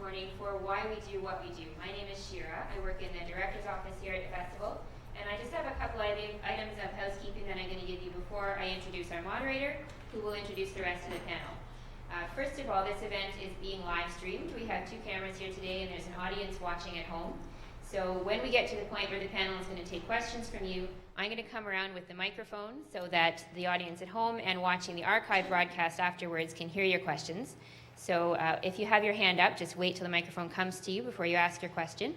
morning for why we do what we do. My name is Shira. I work in the director's office here at the festival, and I just have a couple items of housekeeping that I'm going to give you before I introduce our moderator, who will introduce the rest of the panel. First of all, this event is being live streamed. We have 2 cameras here today, and there's an audience watching at home. So when we get to the point where the panel is going to take questions from you, I'm going to come around with the microphone so that the audience at home and watching the archive broadcast afterwards can hear your questions. So if you have your hand up, just wait till the microphone comes to you before you ask your question.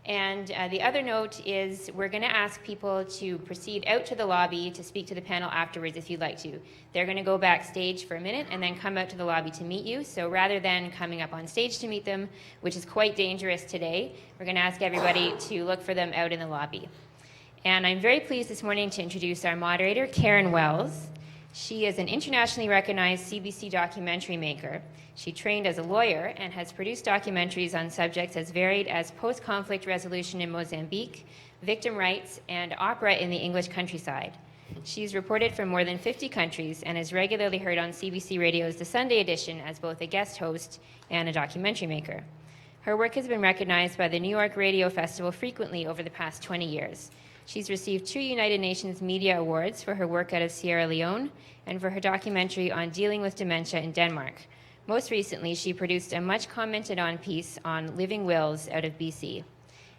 And the other note is we're going to ask people to proceed out to the lobby to speak to the panel afterwards if you'd like to. They're going to go backstage for a minute and then come out to the lobby to meet you. So rather than coming up on stage to meet them, which is quite dangerous today, we're going to ask everybody to look for them out in the lobby. And I'm very pleased this morning to introduce our moderator, Karen Wells. She is an internationally recognized CBC documentary maker. She trained as a lawyer and has produced documentaries on subjects as varied as post-conflict resolution in Mozambique, victim rights, and opera in the English countryside. She's reported from more than 50 countries and is regularly heard on CBC Radio's The Sunday Edition as both a guest host and a documentary maker. Her work has been recognized by the New York Radio Festival frequently over the past 20 years. She's received 2 United Nations Media Awards for her work out of Sierra Leone and for her documentary on dealing with dementia in Denmark. Most recently, she produced a much commented on piece on living wills out of BC.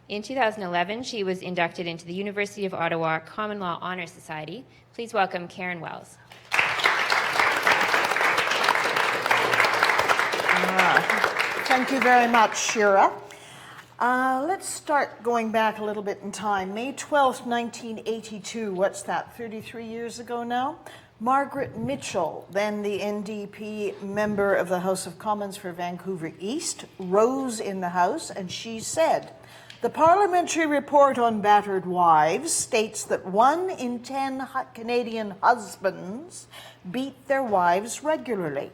In 2011, she was inducted into the University of Ottawa Common Law Honor Society. Please welcome Karen Wells. Thank you very much, Shira. Let's start going back a little bit in time. May 12th, 1982, what's that, 33 years ago now? Margaret Mitchell, then the NDP member of the House of Commons for Vancouver East, rose in the House and she said, "The parliamentary report on battered wives states that 1 in 10 Canadian husbands beat their wives regularly."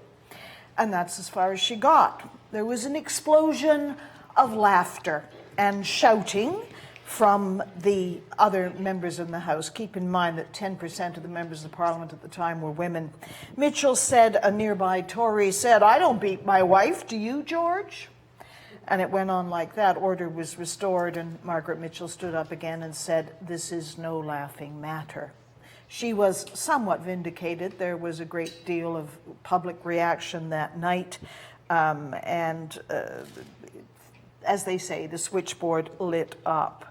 And that's as far as she got. There was an explosion of laughter and shouting from the other members in the House. Keep in mind that 10% of the members of Parliament at the time were women. Mitchell said, a nearby Tory said, "I don't beat my wife, do you, George?" And it went on like that. Order was restored and Margaret Mitchell stood up again and said, "This is no laughing matter." She was somewhat vindicated. There was a great deal of public reaction that night. As they say, the switchboard lit up.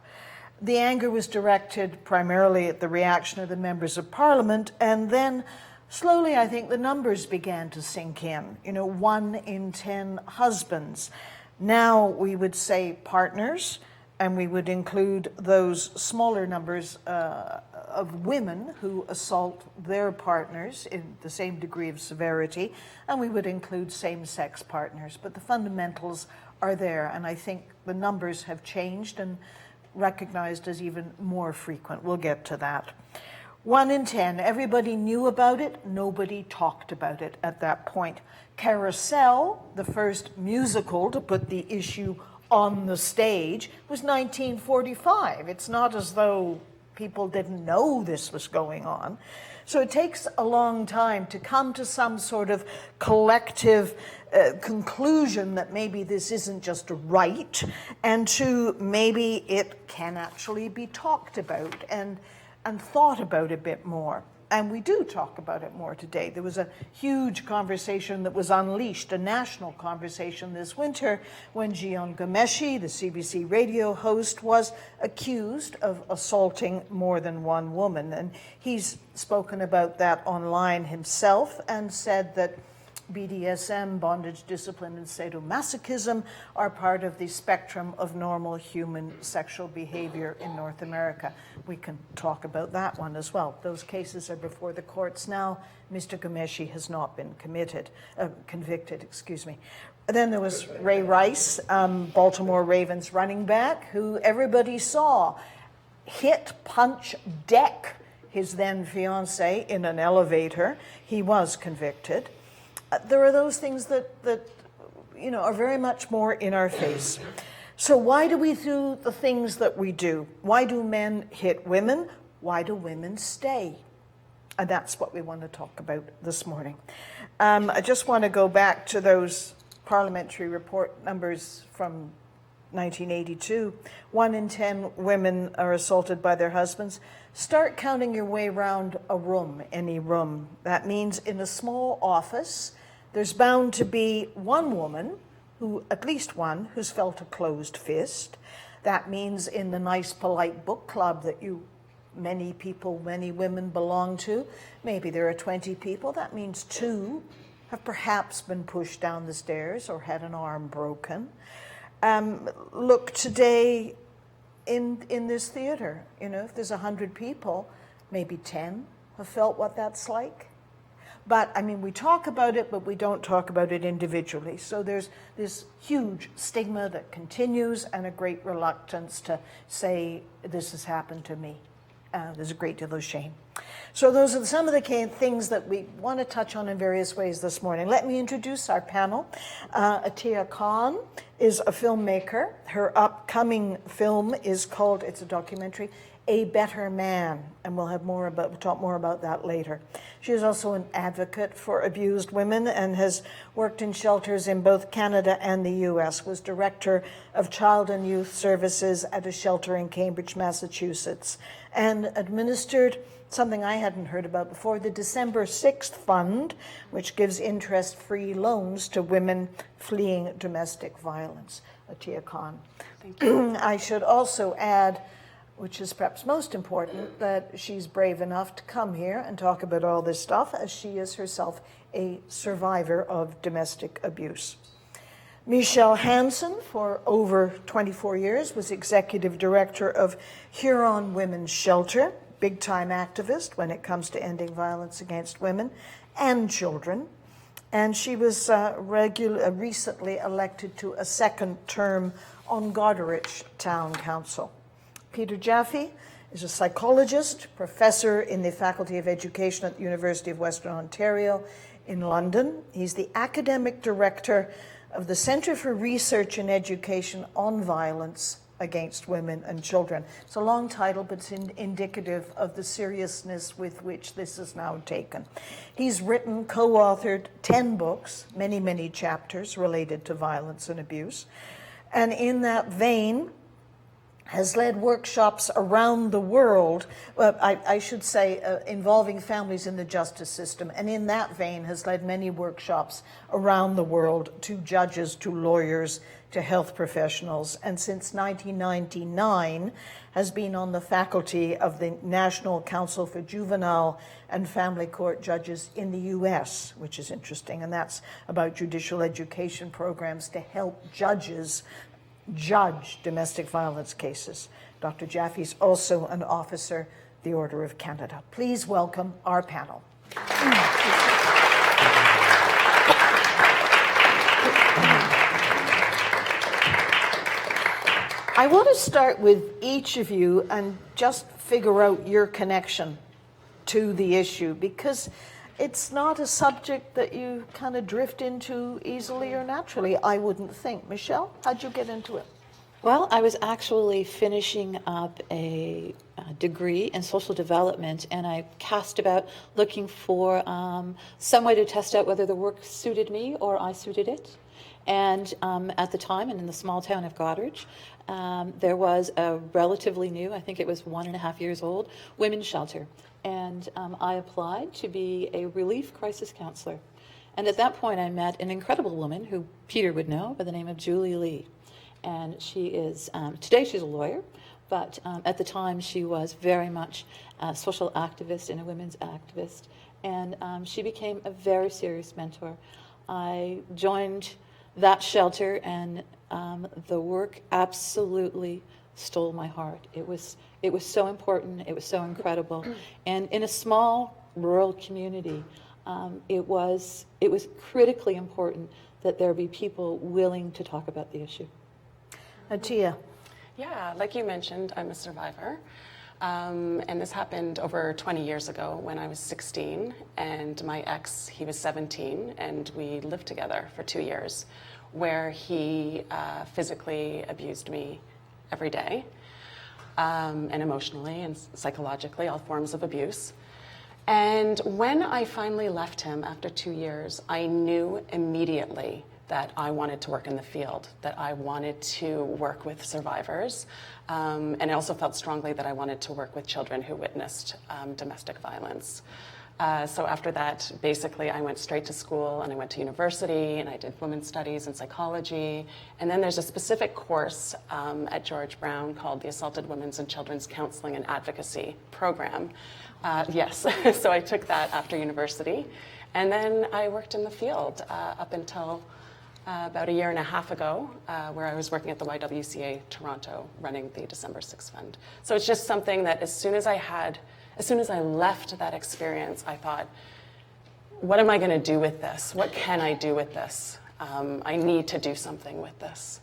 The anger was directed primarily at the reaction of the members of Parliament, and then slowly I think the numbers began to sink in. 1 in 10 husbands. Now we would say partners, and we would include those smaller numbers of women who assault their partners in the same degree of severity, and we would include same-sex partners. But the fundamentals are there, and I think the numbers have changed and recognized as even more frequent. We'll get to that. 1 in 10, everybody knew about it, nobody talked about it at that point. Carousel, the first musical to put the issue on the stage, was 1945. It's not as though people didn't know this was going on. So it takes a long time to come to some sort of collective conclusion that maybe this isn't just a right, and to maybe it can actually be talked about and thought about a bit more. And we do talk about it more today. There was a huge conversation that was unleashed, a national conversation this winter, when Jian Ghomeshi, the CBC radio host, was accused of assaulting more than one woman. And he's spoken about that online himself and said that BDSM, bondage, discipline, and sadomasochism are part of the spectrum of normal human sexual behavior in North America. We can talk about that one as well. Those cases are before the courts now. Mr. Ghomeshi has not been convicted. Then there was Ray Rice, Baltimore Ravens running back, who everybody saw hit, punch, deck his then fiancée in an elevator. He was convicted. There are those things that are very much more in our face. So why do we do the things that we do? Why do men hit women? Why do women stay? And that's what we want to talk about this morning. I just want to go back to those parliamentary report numbers from 1982, 1 in 10 women are assaulted by their husbands. Start counting your way around a room, any room. That means in a small office, there's bound to be one woman, at least one, who's felt a closed fist. That means in the nice, polite book club that many women belong to, maybe there are 20 people. That means 2 have perhaps been pushed down the stairs or had an arm broken. Look, today in this theater, if there's 100 people, maybe 10 have felt what that's like. But, we talk about it, but we don't talk about it individually. So there's this huge stigma that continues and a great reluctance to say, this has happened to me. There's a great deal of shame. So those are some of the things that we want to touch on in various ways this morning. Let me introduce our panel. Atiya Khan is a filmmaker. Her upcoming film is called, it's a documentary, A Better Man, and we'll talk more about that later. She is also an advocate for abused women and has worked in shelters in both Canada and the US, was director of Child and Youth Services at a shelter in Cambridge, Massachusetts, and administered something I hadn't heard about before, the December 6th Fund, which gives interest-free loans to women fleeing domestic violence. Atiya Khan. Thank you. I should also add, which is perhaps most important, that she's brave enough to come here and talk about all this stuff, as she is herself a survivor of domestic abuse. Michelle Hansen, for over 24 years, was executive director of Huron Women's Shelter, big-time activist when it comes to ending violence against women and children. And she was recently elected to a second term on Goderich Town Council. Peter Jaffe is a psychologist, professor in the Faculty of Education at the University of Western Ontario in London. He's the academic director of the Centre for Research and Education on Violence Against Women and Children. It's a long title, but it's indicative of the seriousness with which this is now taken. He's written, co-authored 10 books, many, many chapters related to violence and abuse. And in that vein, has led workshops around the world, I should say involving families in the justice system, and in that vein has led many workshops around the world to judges, to lawyers, to health professionals, and since 1999 has been on the faculty of the National Council for Juvenile and Family Court Judges in the US, which is interesting, and that's about judicial education programs to help judges judge domestic violence cases. Dr. Jaffe is also an officer, the Order of Canada. Please welcome our panel. I want to start with each of you and just figure out your connection to the issue, because it's not a subject that you kind of drift into easily or naturally, I wouldn't think. Michelle, how'd you get into it? Well, I was actually finishing up a degree in social development, and I cast about looking for some way to test out whether the work suited me or I suited it. And at the time, and in the small town of Goderich, there was a relatively new, I think it was 1.5 years old, women's shelter. And I applied to be a relief crisis counselor. And at that point, I met an incredible woman who Peter would know by the name of Julie Lee. And she is, today she's a lawyer, but at the time she was very much a social activist and a women's activist. And she became a very serious mentor. I joined that shelter, and the work absolutely stole my heart. It was so important. It was so incredible. And in a small rural community, it was critically important that there be people willing to talk about the issue. Atiya. Yeah, like you mentioned, I'm a survivor. And this happened over 20 years ago when I was 16, and my ex, he was 17, and we lived together for 2 years, where he physically abused me every day, and emotionally and psychologically, all forms of abuse. And when I finally left him after 2 years, I knew immediately that I wanted to work in the field, that I wanted to work with survivors, and I also felt strongly that I wanted to work with children who witnessed domestic violence. So after that, basically, I went straight to school and I went to university and I did women's studies and psychology. And then there's a specific course at George Brown called the Assaulted Women's and Children's Counseling and Advocacy Program. Yes, so I took that after university. And then I worked in the field up until about a year and a half ago, where I was working at the YWCA Toronto running the December 6th Fund. So it's just something that as soon as I left that experience, I thought, what am I going to do with this? What can I do with this? I need to do something with this.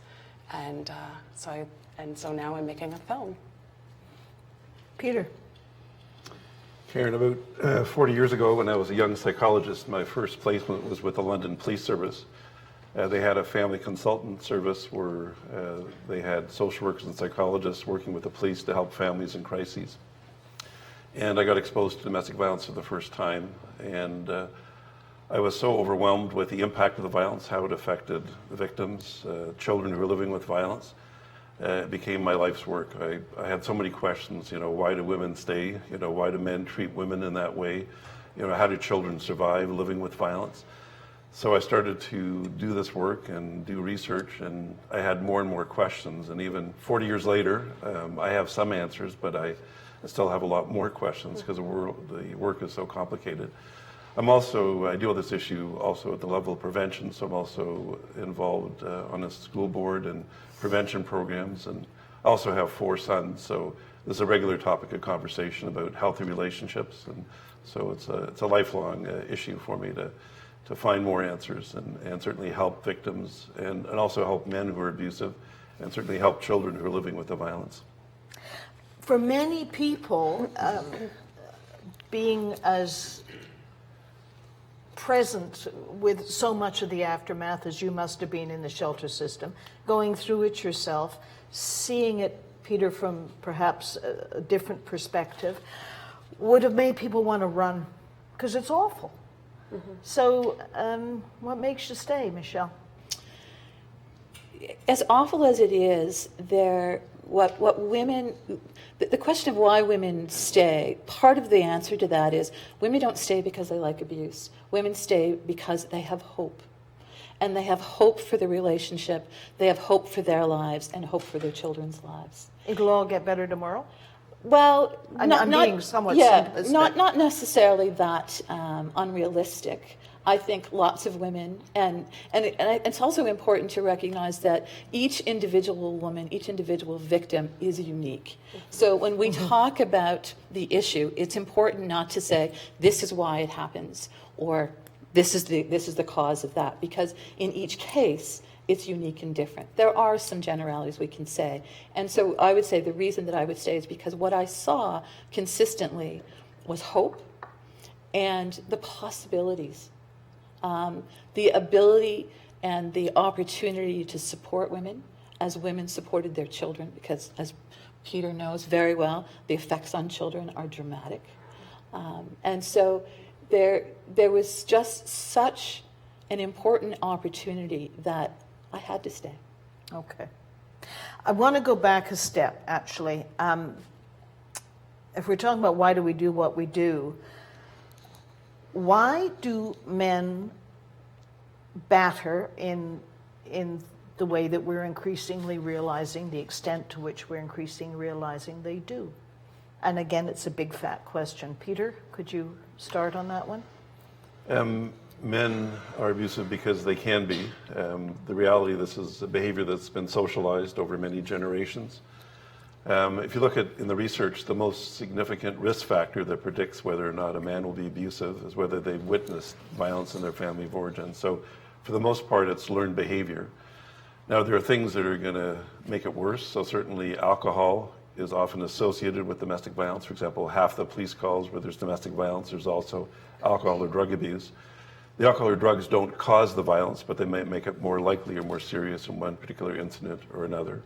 And so now I'm making a film. Peter. Karen, about 40 years ago when I was a young psychologist, my first placement was with the London Police Service. They had a family consultant service where they had social workers and psychologists working with the police to help families in crises. And I got exposed to domestic violence for the first time, and I was so overwhelmed with the impact of the violence, how it affected the victims, children who were living with violence. It became my life's work. I had so many questions, why do women stay? Why do men treat women in that way? How do children survive living with violence? So I started to do this work and do research, and I had more and more questions. And even 40 years later, I have some answers, but I still have a lot more questions because the work is so complicated. I deal with this issue also at the level of prevention, so I'm also involved on a school board and prevention programs, and I also have 4 sons, so this is a regular topic of conversation about healthy relationships, and so it's a lifelong issue for me to find more answers and certainly help victims and also help men who are abusive and certainly help children who are living with the violence. For many people, being as present with so much of the aftermath as you must have been in the shelter system, going through it yourself, seeing it, Peter, from perhaps a different perspective, would have made people want to run because it's awful. Mm-hmm. So what makes you stay, Michelle? As awful as it is, the question of why women stay, part of the answer to that is women don't stay because they like abuse. Women stay because they have hope. And they have hope for the relationship, they have hope for their lives, and hope for their children's lives. It'll all get better tomorrow? Well, I'm being somewhat simplistic. Not necessarily that unrealistic. I think lots of women, and it's also important to recognize that each individual woman, each individual victim is unique. So when we talk about the issue, it's important not to say this is why it happens or this is the cause of that, because in each case it's unique and different. There are some generalities we can say, and so I would say the reason that I would stay is because what I saw consistently was hope and the possibilities. The ability and the opportunity to support women as women supported their children, because as Peter knows very well, the effects on children are dramatic. And so there was just such an important opportunity that I had to stay. Okay. I want to go back a step, actually. If we're talking about why do we do what we do, why do men batter in the way that we're increasingly realizing, the extent to which we're increasingly realizing they do? And again, it's a big fat question. Peter, could you start on that one? Men are abusive because they can be. The reality, this is a behavior that's been socialized over many generations. If you look at in the research, the most significant risk factor that predicts whether or not a man will be abusive is whether they've witnessed violence in their family of origin. So for the most part, it's learned behavior. Now, there are things that are going to make it worse. So certainly alcohol is often associated with domestic violence. For example, half the police calls where there's domestic violence, there's also alcohol or drug abuse. The alcohol or drugs don't cause the violence, but they might make it more likely or more serious in one particular incident or another.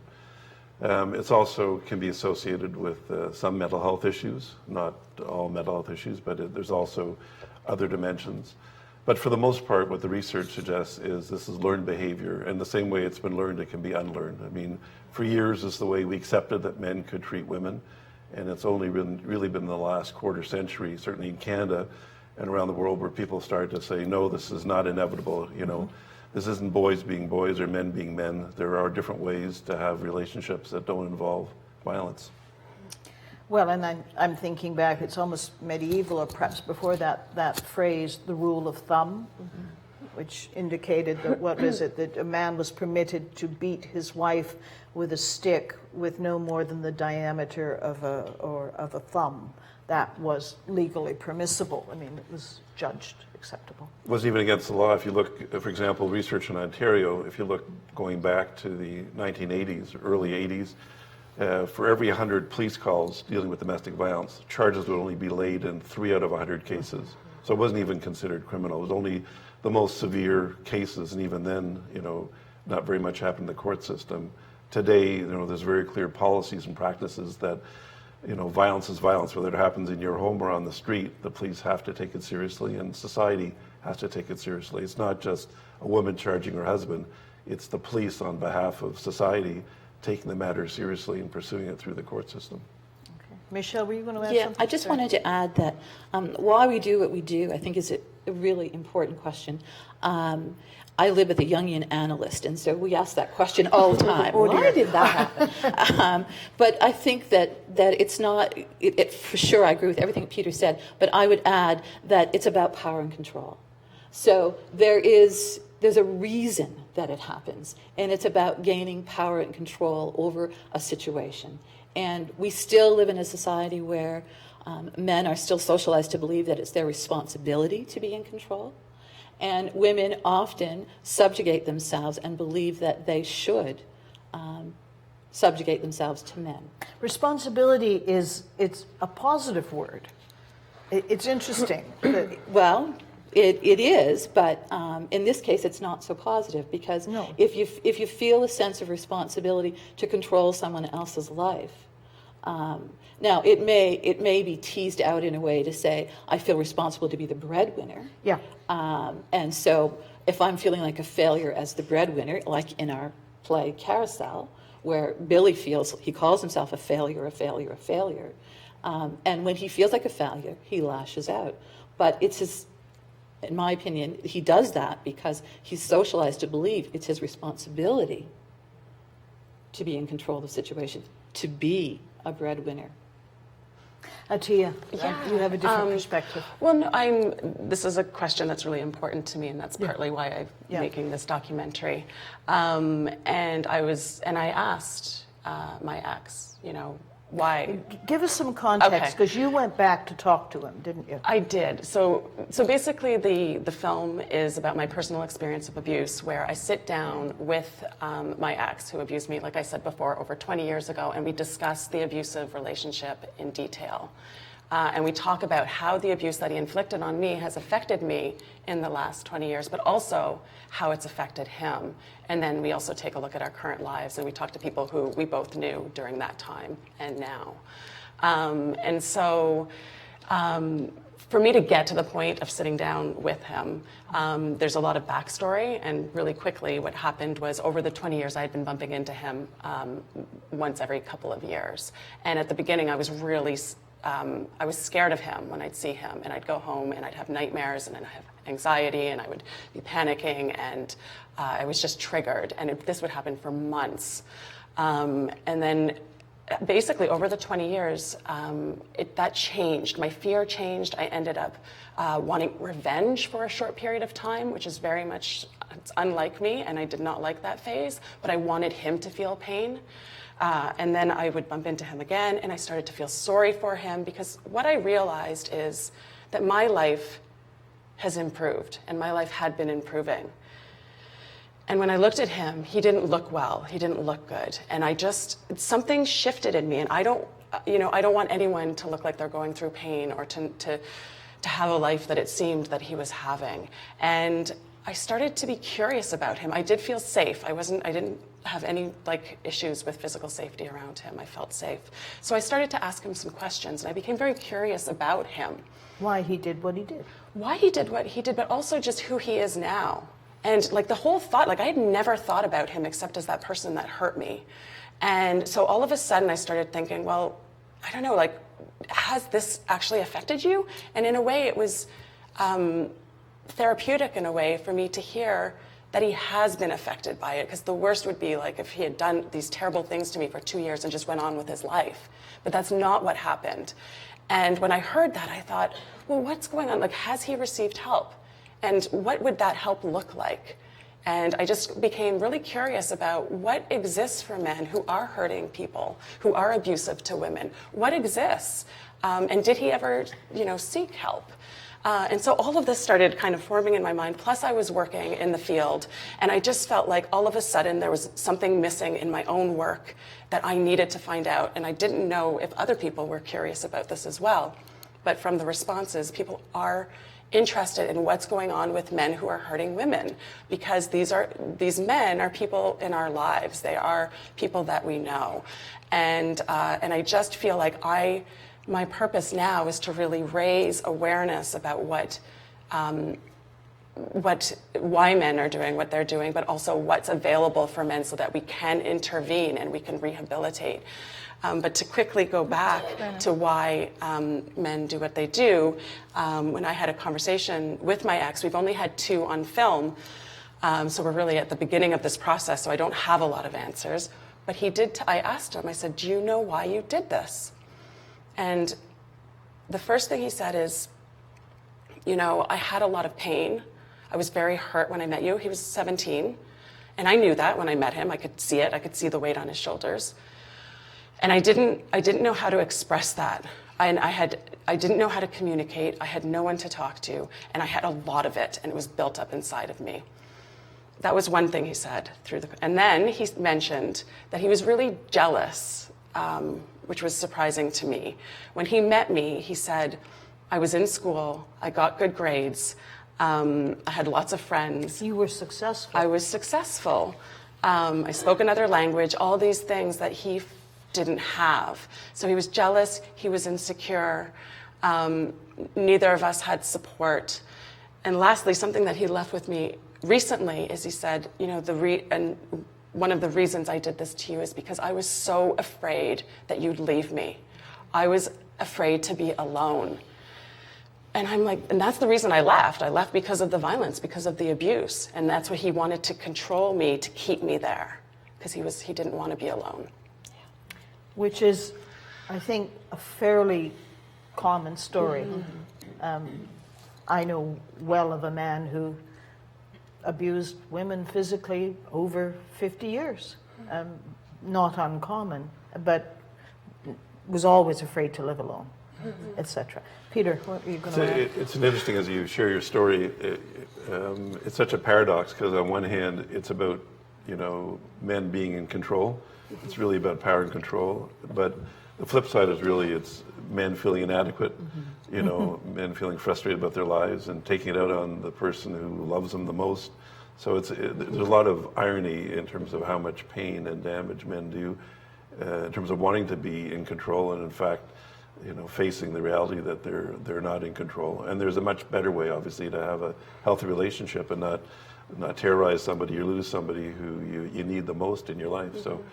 It's also can be associated with some mental health issues, not all mental health issues, but there's also other dimensions. But for the most part, what the research suggests is this is learned behavior, and the same way it's been learned, it can be unlearned. I mean, for years, it's the way we accepted that men could treat women, and it's only really been in the last quarter century, certainly in Canada and around the world, where people started to say, no, this is not inevitable, you know. This isn't boys being boys or men being men. There are different ways to have relationships that don't involve violence. Well, and I'm thinking back, it's almost medieval, or perhaps before that phrase, the rule of thumb, which indicated that, what was it, that a man was permitted to beat his wife with a stick with no more than the diameter of a thumb. That was legally permissible. I mean, it was judged acceptable. It wasn't even against the law. If you look, for example, research in Ontario, if you look going back to the 1980s, early 80s, for every 100 police calls dealing with domestic violence, charges would only be laid in 3 out of 100 cases. So it wasn't even considered criminal. It was only the most severe cases, and even then, you know, not very much happened in the court system. Today, you know, there's very clear policies and practices that, you know, violence is violence, whether it happens in your home or on the street. The police have to take it seriously, and society has to take it seriously. It's not just a woman charging her husband. It's the police on behalf of society taking the matter seriously and pursuing it through the court system. Okay. Michelle, were you going to add Yeah, something? I just wanted to add that why we do what we do, I think, is a really important question. I live with a Jungian analyst, and so we ask that question all the time. Why did that happen? But I think that it's not, for sure I agree with everything Peter said, but I would add that it's about power and control. So there's a reason that it happens, and it's about gaining power and control over a situation. And we still live in a society where men are still socialized to believe that it's their responsibility to be in control. And women often subjugate themselves and believe that they should subjugate themselves to men. Responsibility it's a positive word. It's interesting. Well, it is, but in this case, it's not so positive, because if you feel a sense of responsibility to control someone else's life, now it may be teased out in a way to say, I feel responsible to be the breadwinner. Yeah. And so if I'm feeling like a failure as the breadwinner, like in our play Carousel, where Billy feels, he calls himself a failure. And when he feels like a failure, he lashes out. But it's his, in my opinion, he does that because he's socialized to believe it's his responsibility to be in control of the situation, to be a breadwinner. Atia, you have a different perspective. Well, no, this is a question that's really important to me, and that's partly why I'm making this documentary. And I asked my ex, you know, why. Give us some context, because you went back to talk to him, didn't you? I did. So basically the film is about my personal experience of abuse, where I sit down with my ex, who abused me, like I said before, over 20 years ago, and we discuss the abusive relationship in detail. And we talk about how the abuse that he inflicted on me has affected me in the last 20 years, but also how it's affected him. And then we also take a look at our current lives, and we talk to people who we both knew during that time and now. And so for me to get to the point of sitting down with him, there's a lot of backstory, and really quickly what happened was, over the 20 years I had been bumping into him once every couple of years. And at the beginning I was really I was scared of him when I'd see him, and I'd go home and I'd have nightmares and I'd have anxiety and I would be panicking, and I was just triggered, and this would happen for months. And then basically over the 20 years, that changed. My fear changed. I ended up wanting revenge for a short period of time, which is very much, it's unlike me, and I did not like that phase, but I wanted him to feel pain. And then I would bump into him again, and I started to feel sorry for him, because what I realized is that my life has improved, and my life had been improving. And when I looked at him, he didn't look well. He didn't look good. And something shifted in me, and I don't want anyone to look like they're going through pain, or to have a life that it seemed that he was having. And I started to be curious about him. I did feel safe. I didn't have any issues with physical safety around him. I felt safe. So I started to ask him some questions, and I became very curious about him. Why he did what he did. Why he did what he did, but also just who he is now. And the whole thought, I had never thought about him except as that person that hurt me. And so all of a sudden I started thinking, well, I don't know, has this actually affected you? And in a way it was therapeutic in a way for me to hear that he has been affected by it, because the worst would be if he had done these terrible things to me for 2 years and just went on with his life. But that's not what happened. And when I heard that, I thought, well, what's going on? Has he received help? And what would that help look like? And I just became really curious about what exists for men who are hurting people, who are abusive to women. What exists? And did he ever, seek help? And so all of this started kind of forming in my mind. Plus I was working in the field, and I just felt like all of a sudden there was something missing in my own work that I needed to find out. And I didn't know if other people were curious about this as well. But from the responses, people are interested in what's going on with men who are hurting women, because these men are people in our lives. They are people that we know. And I just feel like my purpose now is to really raise awareness about why men are doing what they're doing, but also what's available for men so that we can intervene and we can rehabilitate. But to quickly go back to why men do what they do, when I had a conversation with my ex, we've only had 2 on film, so we're really at the beginning of this process, so I don't have a lot of answers. But I asked him, I said, do you know why you did this? And the first thing he said is, I had a lot of pain. I was very hurt when I met you. He was 17, and I knew that when I met him. I could see it. I could see the weight on his shoulders. And I didn't know how to express that. And I didn't know how to communicate. I had no one to talk to, and I had a lot of it, and it was built up inside of me. That was one thing he said and then he mentioned that he was really jealous, which was surprising to me. When he met me, he said, I was in school, I got good grades, I had lots of friends. You were successful. I was successful. I spoke another language, all these things that he didn't have. So he was jealous, he was insecure, neither of us had support. And lastly, something that he left with me recently is he said, and one of the reasons I did this to you is because I was so afraid that you'd leave me. I was afraid to be alone. And I'm like, and that's the reason I left. I left because of the violence, because of the abuse. And that's what he wanted to control me, to keep me there, because he didn't want to be alone. Which is, I think, a fairly common story. I know well of a man who abused women physically over 50 years. Not uncommon, but was always afraid to live alone, etc. Peter, what are you going to add? It's interesting as you share your story. It's such a paradox, because on one hand, it's about men being in control. It's really about power and control. But the flip side is really it's men feeling inadequate. Men feeling frustrated about their lives and taking it out on the person who loves them the most. So there's a lot of irony in terms of how much pain and damage men do in terms of wanting to be in control and in fact, facing the reality that they're not in control. And there's a much better way, obviously, to have a healthy relationship and not terrorize somebody or lose somebody who you need the most in your life. So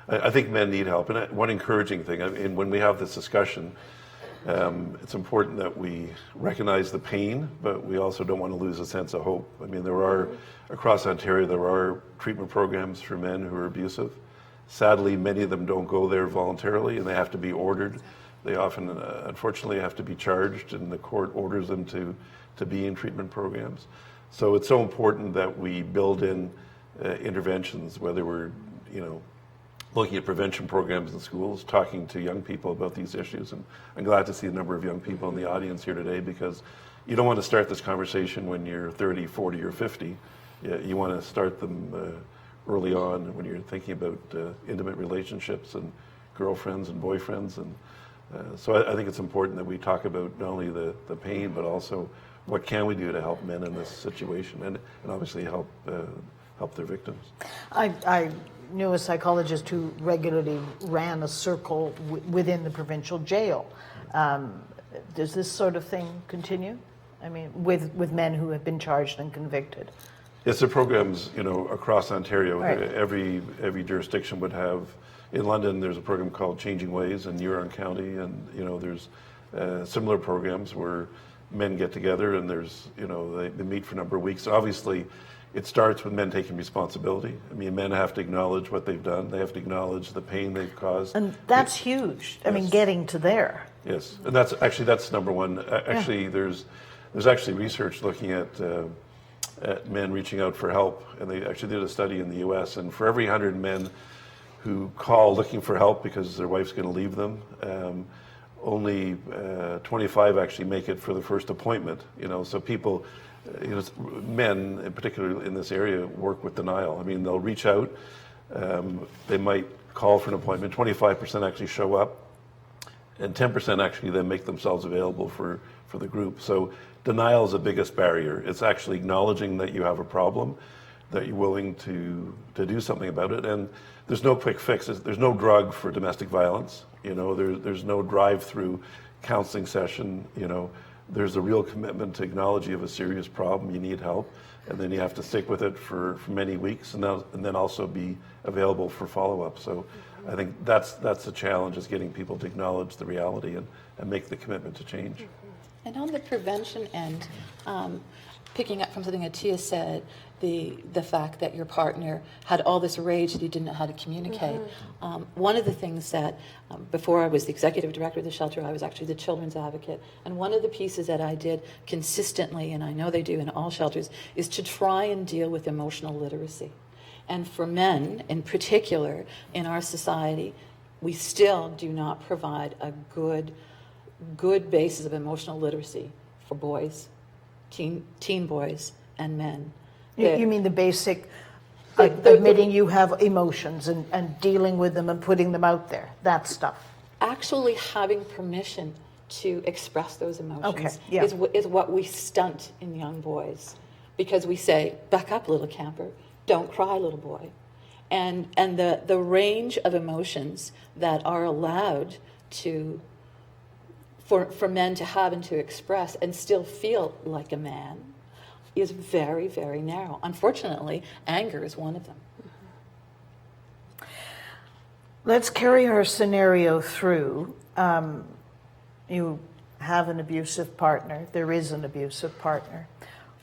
I think men need help. And one encouraging thing, when we have this discussion, it's important that we recognize the pain, but we also don't want to lose a sense of hope. Across Ontario, there are treatment programs for men who are abusive. Sadly, many of them don't go there voluntarily, and they have to be ordered. They often, unfortunately, have to be charged, and the court orders them to be in treatment programs. So it's so important that we build in interventions, whether we're, looking at prevention programs in schools, talking to young people about these issues. And I'm glad to see a number of young people in the audience here today, because you don't want to start this conversation when you're 30, 40, or 50. You want to start them early on when you're thinking about intimate relationships and girlfriends and boyfriends. And so I think it's important that we talk about not only the pain, but also what can we do to help men in this situation, and obviously help their victims. I knew a psychologist who regularly ran a circle within the provincial jail. Does this sort of thing continue? I mean, with men who have been charged and convicted? Yes, there are programs, across Ontario. Right. Every jurisdiction would have. In London, there's a program called Changing Ways in Huron County, and there's similar programs where men get together and there's they meet for a number of weeks. Obviously, it starts with men taking responsibility. I mean, men have to acknowledge what they've done. They have to acknowledge the pain they've caused. And that's huge. I mean, getting to there. Yes, and that's number one. Actually, there's actually research looking at men reaching out for help, and they actually did a study in the U.S. And for every 100 men who call looking for help because their wife's going to leave them, only 25 actually make it for the first appointment. So people. Men, in particular in this area, work with denial. I mean, they'll reach out, they might call for an appointment, 25% actually show up, and 10% actually then make themselves available for the group. So denial is the biggest barrier. It's actually acknowledging that you have a problem, that you're willing to do something about it, and there's no quick fixes. There's no drug for domestic violence. There's no drive-through counseling session. There's a real commitment to acknowledge you have a serious problem, you need help, and then you have to stick with it for many weeks, and then also be available for follow-up. So I think that's the challenge, is getting people to acknowledge the reality and make the commitment to change. And on the prevention end, picking up from something Atia said, the fact that your partner had all this rage that he didn't know how to communicate. One of the things that, before I was the executive director of the shelter, I was actually the children's advocate. And one of the pieces that I did consistently, and I know they do in all shelters, is to try and deal with emotional literacy. And for men, in particular, in our society, we still do not provide a good basis of emotional literacy for boys, teen boys, and men. You mean the basic admitting you have emotions and dealing with them and putting them out there, that stuff? Actually having permission to express those emotions is what we stunt in young boys. Because we say, back up, little camper, don't cry, little boy. And the range of emotions that are allowed for men to have and to express and still feel like a man is very, very narrow. Unfortunately, anger is one of them. Let's carry our scenario through. You have an abusive partner. There is an abusive partner.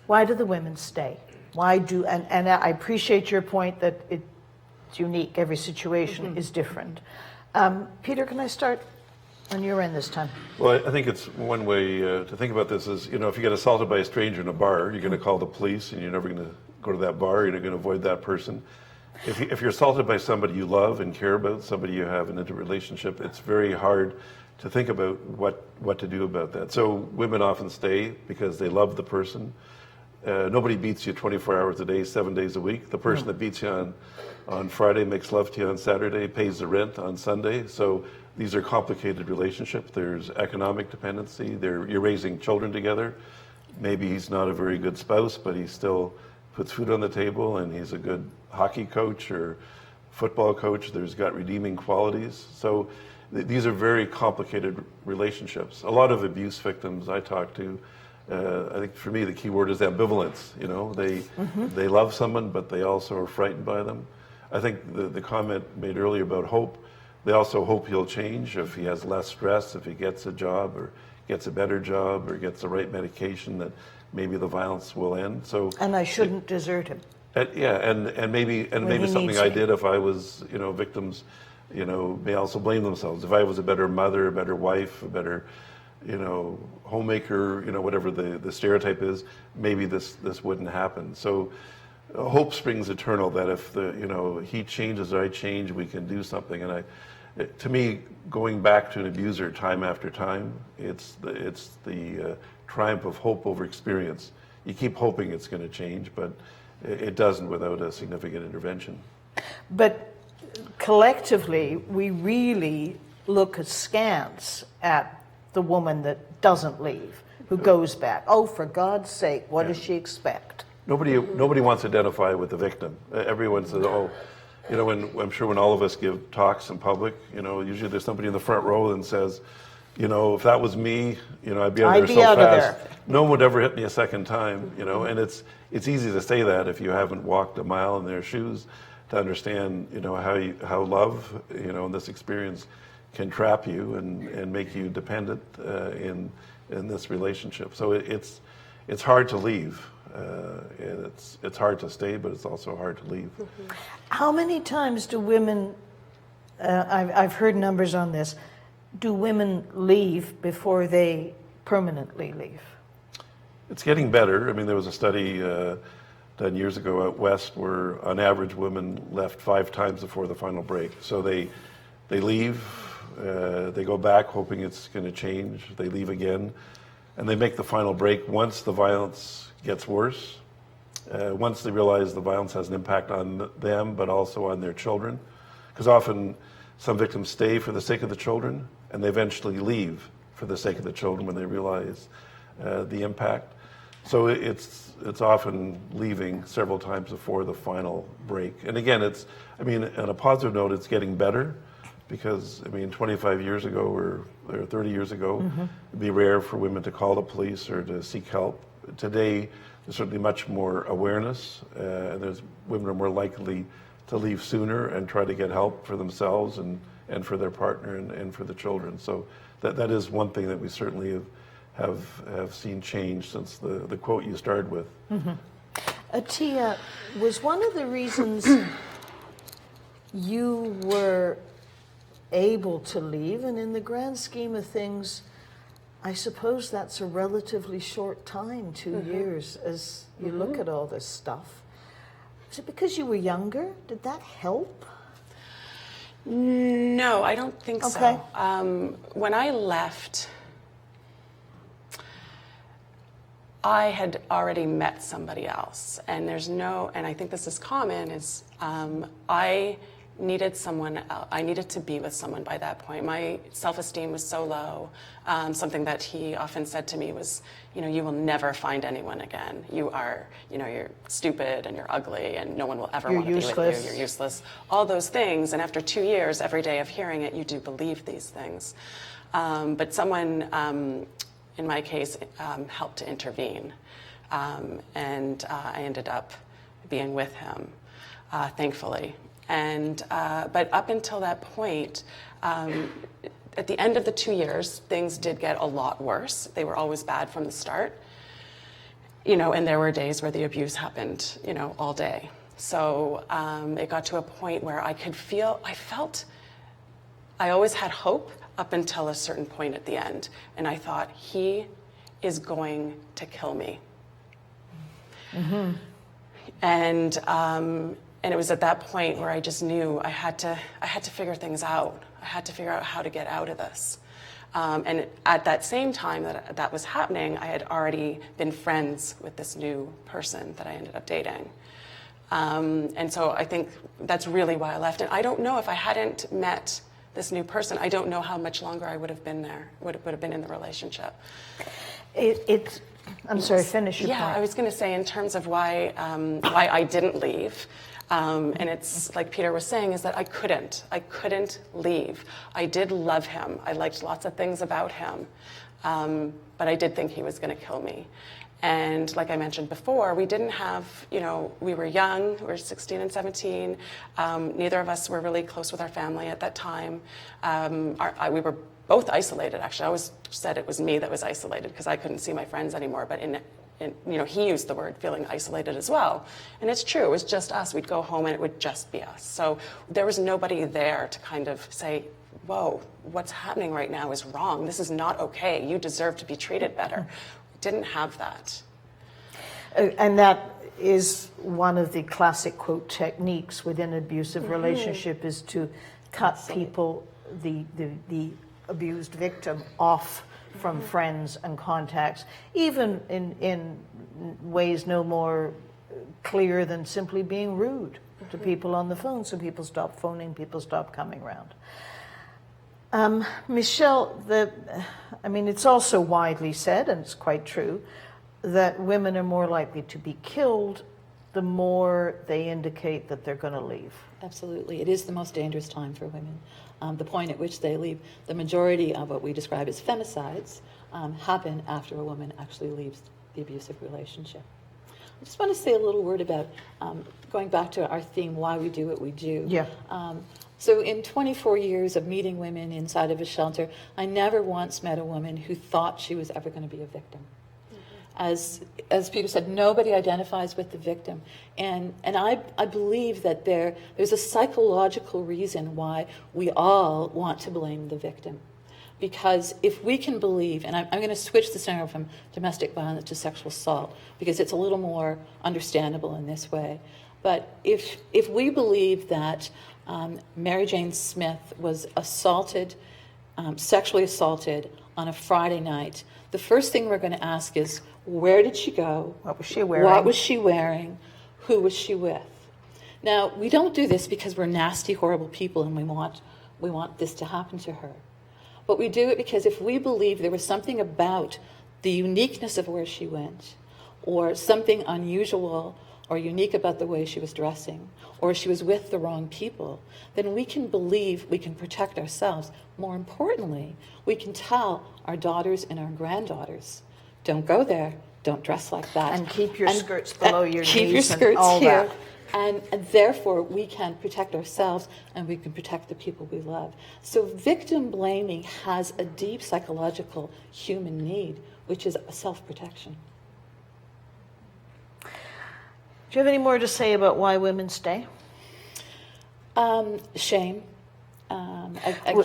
Why do the women stay? And I appreciate your point that it's unique. Every situation is different. Peter, can I start on your end this time? Well, I think it's one way to think about this is, if you get assaulted by a stranger in a bar, you're going to call the police and you're never going to go to that bar, you're going to avoid that person. If you're assaulted by somebody you love and care about, somebody you have an intimate relationship, it's very hard to think about what to do about that. So women often stay because they love the person. Nobody beats you 24 hours a day, 7 days a week. The person that beats you on Friday makes love to you on Saturday, pays the rent on Sunday. So these are complicated relationships. There's economic dependency. You're raising children together. Maybe he's not a very good spouse, but he still puts food on the table, and he's a good hockey coach or football coach. There's got redeeming qualities. So these are very complicated relationships. A lot of abuse victims I talk to, I think for me the key word is ambivalence. They love someone, but they also are frightened by them. I think the comment made earlier about hope, they also hope he'll change if he has less stress, if he gets a job or gets a better job or gets the right medication, that maybe the violence will end. And I shouldn't desert him. And maybe something I did if I was, victims, may also blame themselves. If I was a better mother, a better wife, a better, homemaker, whatever the stereotype is, maybe this wouldn't happen. So hope springs eternal, that if he changes or I change, we can do something. And to me, going back to an abuser time after time, it's the triumph of hope over experience. You keep hoping it's going to change, but it doesn't without a significant intervention. But collectively, we really look askance at the woman that doesn't leave. who goes back. Oh, for God's sake, what does she expect? Nobody wants to identify with the victim. Everyone says, oh, I'm sure when all of us give talks in public, usually there's somebody in the front row that says, if that was me, I'd be out of there so fast. No one would ever hit me a second time, and it's easy to say that if you haven't walked a mile in their shoes to understand, how love, and this experience can trap you and make you dependent in this relationship. So it's hard to leave. And it's hard to stay, but it's also hard to leave. How many times do women, I've heard numbers on this, do women leave before they permanently leave? It's getting better. I mean, there was a study done years ago out west where on average women left 5 times before the final break. So they leave, they go back hoping it's going to change, they leave again, and they make the final break once the violence gets worse, once they realize the violence has an impact on them, but also on their children. Because often some victims stay for the sake of the children, and they eventually leave for the sake of the children when they realize the impact. So it's often leaving several times before the final break. And again, on a positive note, it's getting better, because 25 years ago or 30 years ago, it'd be rare for women to call the police or to seek help. Today, there's certainly much more awareness, and women are more likely to leave sooner and try to get help for themselves and for their partner and for the children. So that is one thing that we certainly have seen change since the quote you started with. Tia, was one of the reasons you were able to leave, and in the grand scheme of things, I suppose that's a relatively short time, 2 years, as you look at all this stuff. Is it because you were younger? Did that help? No, I don't think so. When I left, I had already met somebody else, and I think this is common, is I needed someone else. I needed to be with someone by that point. My self-esteem was so low. Something that he often said to me was, you will never find anyone again. You are, you're stupid and you're ugly and no one will ever want to be with you. You're useless. All those things. And after 2 years, every day of hearing it, you do believe these things. But someone, in my case, helped to intervene. And I ended up being with him, thankfully. But up until that point, at the end of the 2 years, things did get a lot worse. They were always bad from the start, and there were days where the abuse happened, all day. So it got to a point where I always had hope up until a certain point at the end. And I thought, he is going to kill me. And it was at that point where I just knew I had to figure things out. I had to figure out how to get out of this. And at that same time that was happening, I had already been friends with this new person that I ended up dating. And so I think that's really why I left. And I don't know if I hadn't met this new person, I don't know how much longer I would have been there, would have been in the relationship. I'm sorry, finish your point. Yeah, I was going to say in terms of why I didn't leave, and it's like Peter was saying, is that I couldn't leave. I did love him. I liked lots of things about him, but I did think he was going to kill me. And like I mentioned before, we didn't have, we were young, we were 16 and 17. Neither of us were really close with our family at that time. We were both isolated, actually. I always said it was me that was isolated because I couldn't see my friends anymore. But he used the word feeling isolated as well. And it's true, it was just us. We'd go home and it would just be us. So there was nobody there to kind of say, whoa, what's happening right now is wrong. This is not okay. You deserve to be treated better. We didn't have that. And that is one of the classic, quote, techniques within an abusive relationship, is to cut people, the abused victim, off from friends and contacts, even in ways no more clear than simply being rude to people on the phone. So people stop phoning, people stop coming around. Michelle, it's also widely said, and it's quite true, that women are more likely to be killed the more they indicate that they're going to leave. Absolutely. It is the most dangerous time for women. The point at which they leave, the majority of what we describe as femicides happen after a woman actually leaves the abusive relationship. I just want to say a little word about going back to our theme, why we do what we do. Yeah. So in 24 years of meeting women inside of a shelter, I never once met a woman who thought she was ever going to be a victim. As Peter said, nobody identifies with the victim. And I believe that there's a psychological reason why we all want to blame the victim. Because if we can believe, and I'm going to switch the scenario from domestic violence to sexual assault, because it's a little more understandable in this way. But if we believe that Mary Jane Smith was assaulted, sexually assaulted on a Friday night, the first thing we're going to ask is, where did she go? What was she wearing? What was she wearing? Who was she with? Now, we don't do this because we're nasty, horrible people and we want this to happen to her. But we do it because if we believe there was something about the uniqueness of where she went, or something unusual or unique about the way she was dressing, or she was with the wrong people, then we can believe we can protect ourselves. More importantly, we can tell our daughters and our granddaughters, don't go there, don't dress like that. And keep your skirts below your knees. Keep your skirts and all here. that. And therefore, we can protect ourselves and we can protect the people we love. So victim blaming has a deep psychological human need, which is self-protection. Do you have any more to say about why women stay? Shame.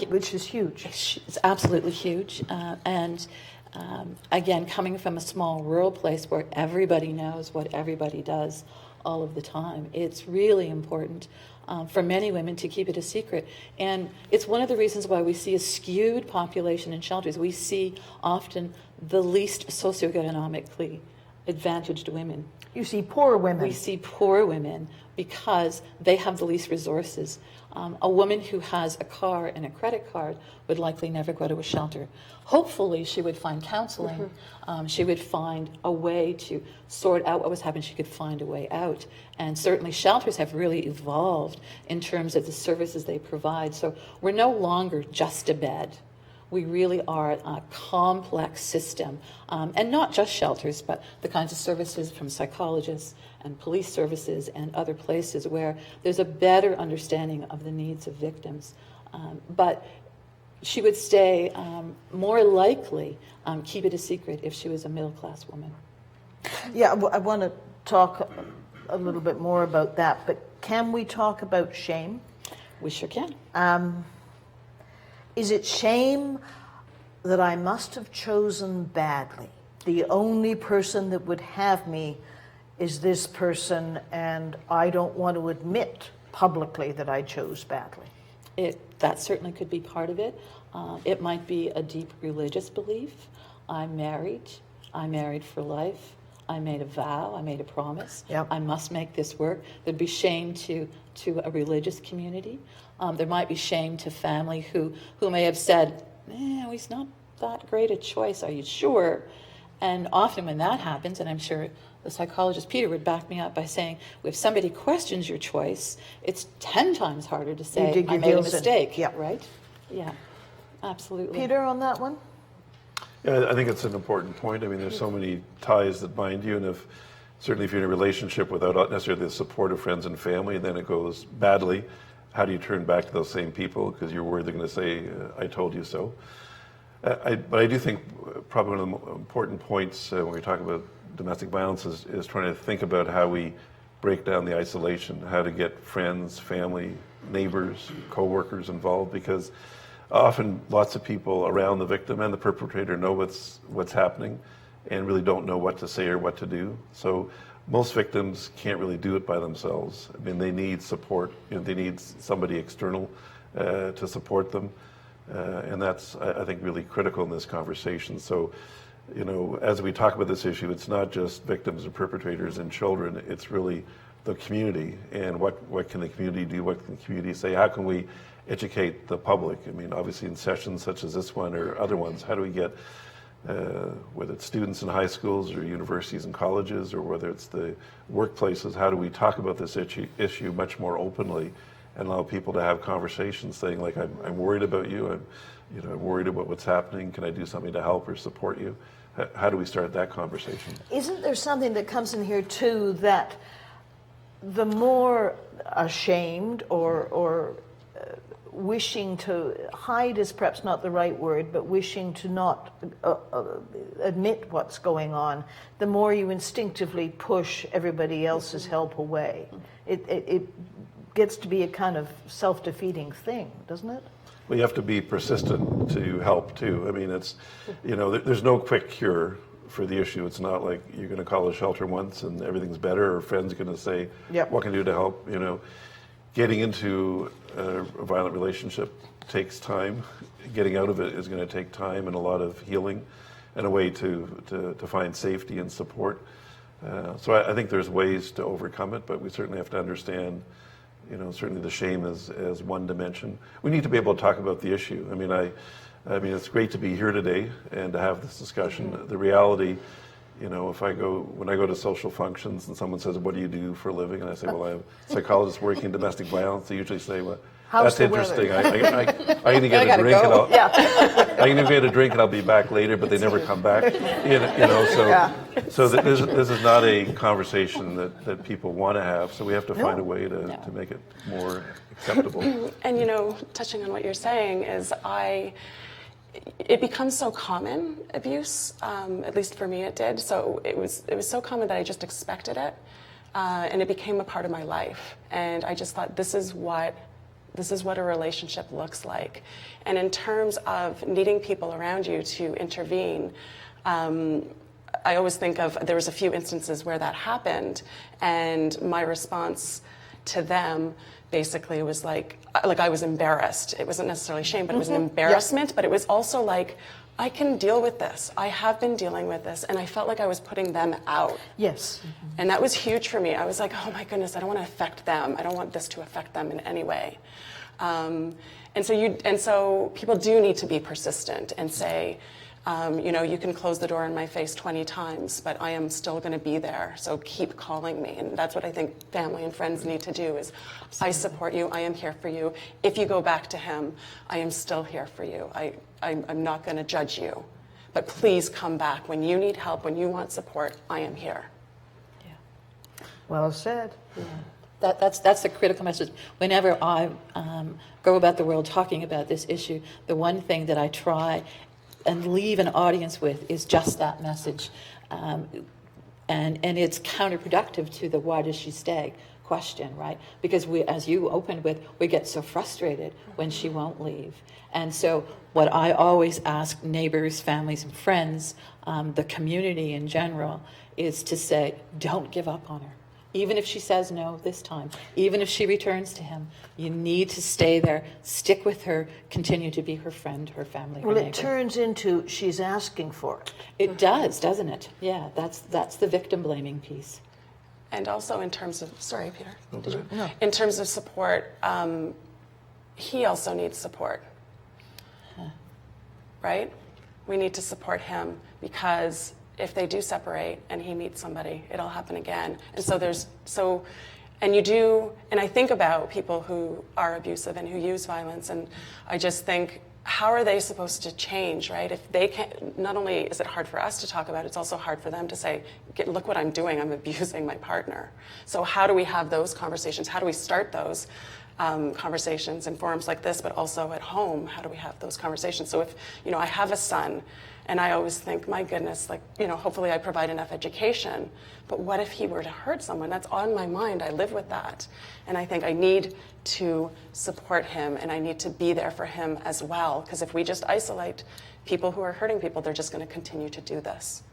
Which is huge. It's absolutely huge. Again, coming from a small rural place where everybody knows what everybody does all of the time, it's really important for many women to keep it a secret. And it's one of the reasons why we see a skewed population in shelters. We see often the least socioeconomically advantaged women. You see poor women. We see poor women because they have the least resources. A woman who has a car and a credit card would likely never go to a shelter. Hopefully, she would find counseling. She would find a way to sort out what was happening. She could find a way out. And certainly, shelters have really evolved in terms of the services they provide. So we're no longer just a bed. We really are a complex system, and not just shelters, but the kinds of services from psychologists and police services and other places where there's a better understanding of the needs of victims. But she would stay more likely, keep it a secret if she was a middle-class woman. Yeah, I want to talk a little bit more about that, but can we talk about shame? We sure can. Is it shame that I must have chosen badly? The only person that would have me is this person, and I don't want to admit publicly that I chose badly. That certainly could be part of it. It might be a deep religious belief. I'm married for life. I made a vow, I made a promise. Yep. I must make this work. There'd be shame to a religious community. There might be shame to family who may have said, he's not that great a choice, are you sure? And often when that happens, and I'm sure the psychologist Peter would back me up by saying, if somebody questions your choice, it's 10 times harder to say, I made a mistake, right? Yeah, absolutely. Peter, on that one? Yeah, I think it's an important point. I mean, there's so many ties that bind you, and certainly if you're in a relationship without necessarily the support of friends and family, and then it goes badly, how do you turn back to those same people? Because you're worried they're going to say, I told you so. But I do think probably one of the more important points when we talk about domestic violence is trying to think about how we break down the isolation, how to get friends, family, neighbors, co-workers involved, because often lots of people around the victim and the perpetrator know what's happening and really don't know what to say or what to do. So most victims can't really do it by themselves. I mean, they need support. They need somebody external to support them. And that's, I think, really critical in this conversation. So, as we talk about this issue, it's not just victims and perpetrators and children. It's really the community and what can the community do, what can the community say, how can we educate the public? I mean, obviously in sessions such as this one or other ones, how do we get, whether it's students in high schools or universities and colleges, or whether it's the workplaces, how do we talk about this issue much more openly and allow people to have conversations saying, like, I'm worried about you, I'm worried about what's happening, can I do something to help or support you? How do we start that conversation? Isn't there something that comes in here too, that the more ashamed or wishing to hide is perhaps not the right word, but wishing to not admit what's going on, the more you instinctively push everybody else's help away. It gets to be a kind of self-defeating thing, doesn't it? Well, you have to be persistent to help too. I mean, it's, there's no quick cure for the issue. It's not like you're going to call a shelter once and everything's better, or a friend's going to say, Yep. what can I do to help? Getting into a violent relationship takes time. Getting out of it is going to take time and a lot of healing and a way to find safety and support. So I think there's ways to overcome it, but we certainly have to understand, certainly the shame as one dimension. We need to be able to talk about the issue. I mean, it's great to be here today and to have this discussion. Mm-hmm. The reality, when I go to social functions and someone says, what do you do for a living? And I say, well, I'm a psychologist working in domestic violence. They usually say, well, how's that's interesting. I need to get a drink I need to get a drink and I'll be back later, but they never come back. So this is not a conversation that people want to have. So we have to find a way to make it more acceptable. And touching on what you're saying is it becomes so common, abuse, at least for me it did. So it was so common that I just expected it, and it became a part of my life. And I just thought, this is what a relationship looks like. And in terms of needing people around you to intervene, I always think of, there was a few instances where that happened, and my response to them basically was like I was embarrassed. It wasn't necessarily shame, but it was an embarrassment. Yes. But it was also like, I can deal with this. I have been dealing with this. And I felt like I was putting them out. Yes. Mm-hmm. And that was huge for me. I was like, oh my goodness, I don't want to affect them. I don't want this to affect them in any way. And so people do need to be persistent and say, you can close the door in my face 20 times, but I am still going to be there. So keep calling me. And that's what I think family and friends need to do is, I support you. I am here for you. If you go back to him, I am still here for you. I'm not going to judge you, but please come back. When you need help, when you want support, I am here. Yeah. Well said. Yeah. That's the critical message. Whenever I go about the world talking about this issue, the one thing that I try and leave an audience with is just that message. And it's counterproductive to the why does she stay question, right? Because we, as you opened with, we get so frustrated when she won't leave. And so what I always ask neighbors, families, and friends, the community in general, is to say, don't give up on her. Even if she says no this time, even if she returns to him, you need to stay there, stick with her, continue to be her friend, her family, her neighbor. Well, it turns into she's asking for it. It does, doesn't it? Yeah, that's the victim blaming piece. And also in terms of, sorry, Peter, No. In terms of support, he also needs support, right? We need to support him because if they do separate and he meets somebody, it'll happen again. And and I think about people who are abusive and who use violence, and I just think, how are they supposed to change, right? If they can't, not only is it hard for us to talk about, it's also hard for them to say, look what I'm doing, I'm abusing my partner. So how do we have those conversations? How do we start those conversations in forums like this, but also at home? How do we have those conversations? So if, I have a son, and I always think, my goodness, hopefully I provide enough education, but what if he were to hurt someone? That's on my mind. I live with that. And I think I need to support him, and I need to be there for him as well, because if we just isolate people who are hurting people, they're just going to continue to do this.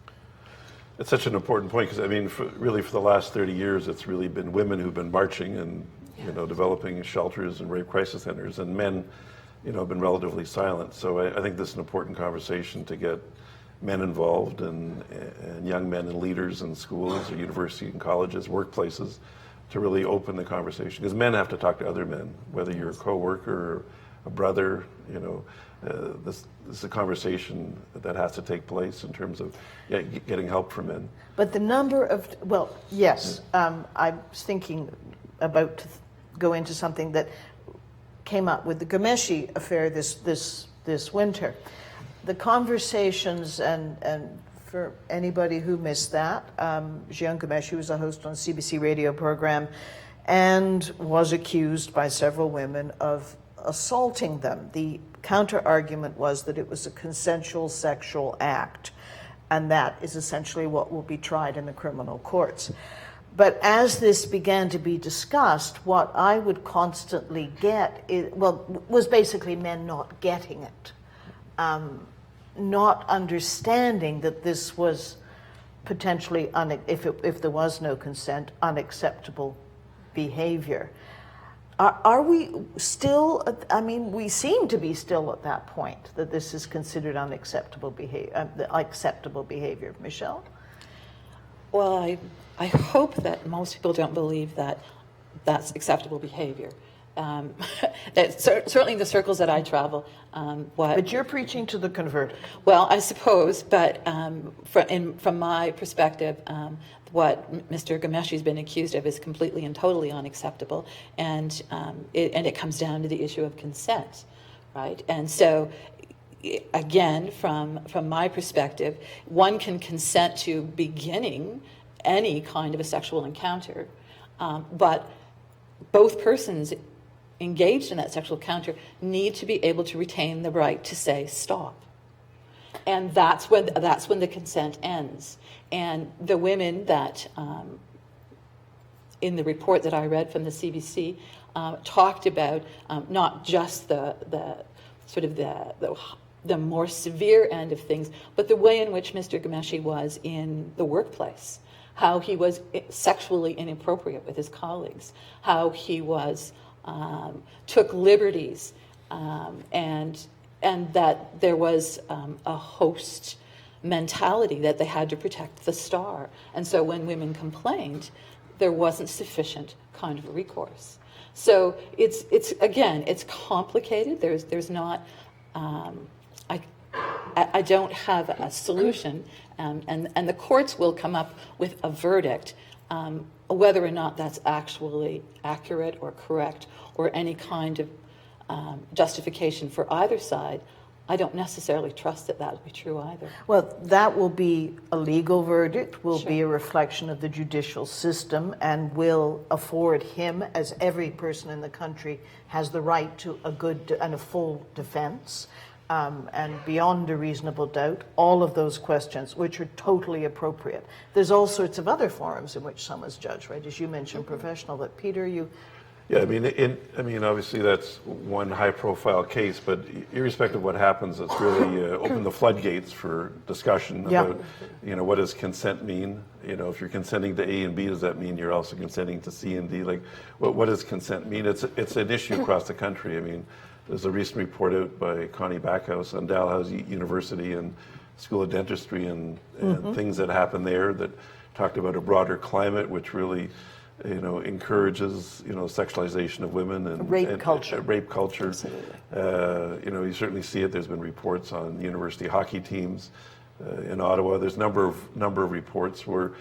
It's such an important point, because for the last 30 years, it's really been women who've been marching and developing shelters and rape crisis centers, and men have been relatively silent. So I think this is an important conversation to get men involved and young men and leaders in schools or universities and colleges, workplaces, to really open the conversation, because men have to talk to other men, whether you're a coworker or a brother. You know, this is a conversation that has to take place in terms of getting help for men. But the number of, well, yes, I was thinking about to go into something that came up with the Ghomeshi affair this winter. The conversations, and for anybody who missed that, Jian Ghomeshi was a host on a CBC radio program and was accused by several women of assaulting them. The counter-argument was that it was a consensual sexual act, and that is essentially what will be tried in the criminal courts. But as this began to be discussed, what I would constantly get was basically men not getting it, not understanding that this was potentially, if there was no consent, unacceptable behavior. Are we still, I mean, we seem to be still at that point, that this is considered unacceptable behavior. Michelle? Well, I hope that most people don't believe that that's acceptable behavior. Certainly in the circles that I travel. But you're preaching to the converted. Well, I suppose, but from my perspective, what Mr. Ghomeshi's been accused of is completely and totally unacceptable, and it comes down to the issue of consent, right? And so, again, from my perspective, one can consent to beginning any kind of a sexual encounter, but both persons engaged in that sexual encounter need to be able to retain the right to say stop. And that's when the consent ends. And the women that, in the report that I read from the CBC, talked about not just the more severe end of things, but the way in which Mr. Ghomeshi was in the workplace, how he was sexually inappropriate with his colleagues, how he was took liberties, and that there was a host mentality that they had to protect the star. And so when women complained, there wasn't sufficient kind of recourse. So it's again, it's complicated. There's not, I don't have a solution, and the courts will come up with a verdict, whether or not that's actually accurate or correct or any kind of justification for either side. I don't necessarily trust that would be true either. Well, that will be a legal verdict, will Sure. be a reflection of the judicial system, and will afford him, as every person in the country has the right to a good and a full defense, and beyond a reasonable doubt, all of those questions, which are totally appropriate. There's all sorts of other forums in which someone's judged, right? As you mentioned, professional, but Peter, you... Yeah, I mean, obviously that's one high-profile case, but irrespective of what happens, it's really opened the floodgates for discussion about, what does consent mean? If you're consenting to A and B, does that mean you're also consenting to C and D? Like, what does consent mean? It's an issue across the country. I mean, there's a recent report out by Connie Backhouse on Dalhousie University and School of Dentistry and things that happen there that talked about a broader climate, which really encourages, sexualization of women and rape culture. Rape culture. Absolutely. You certainly see it. There's been reports on university hockey teams in Ottawa. There's a number of reports where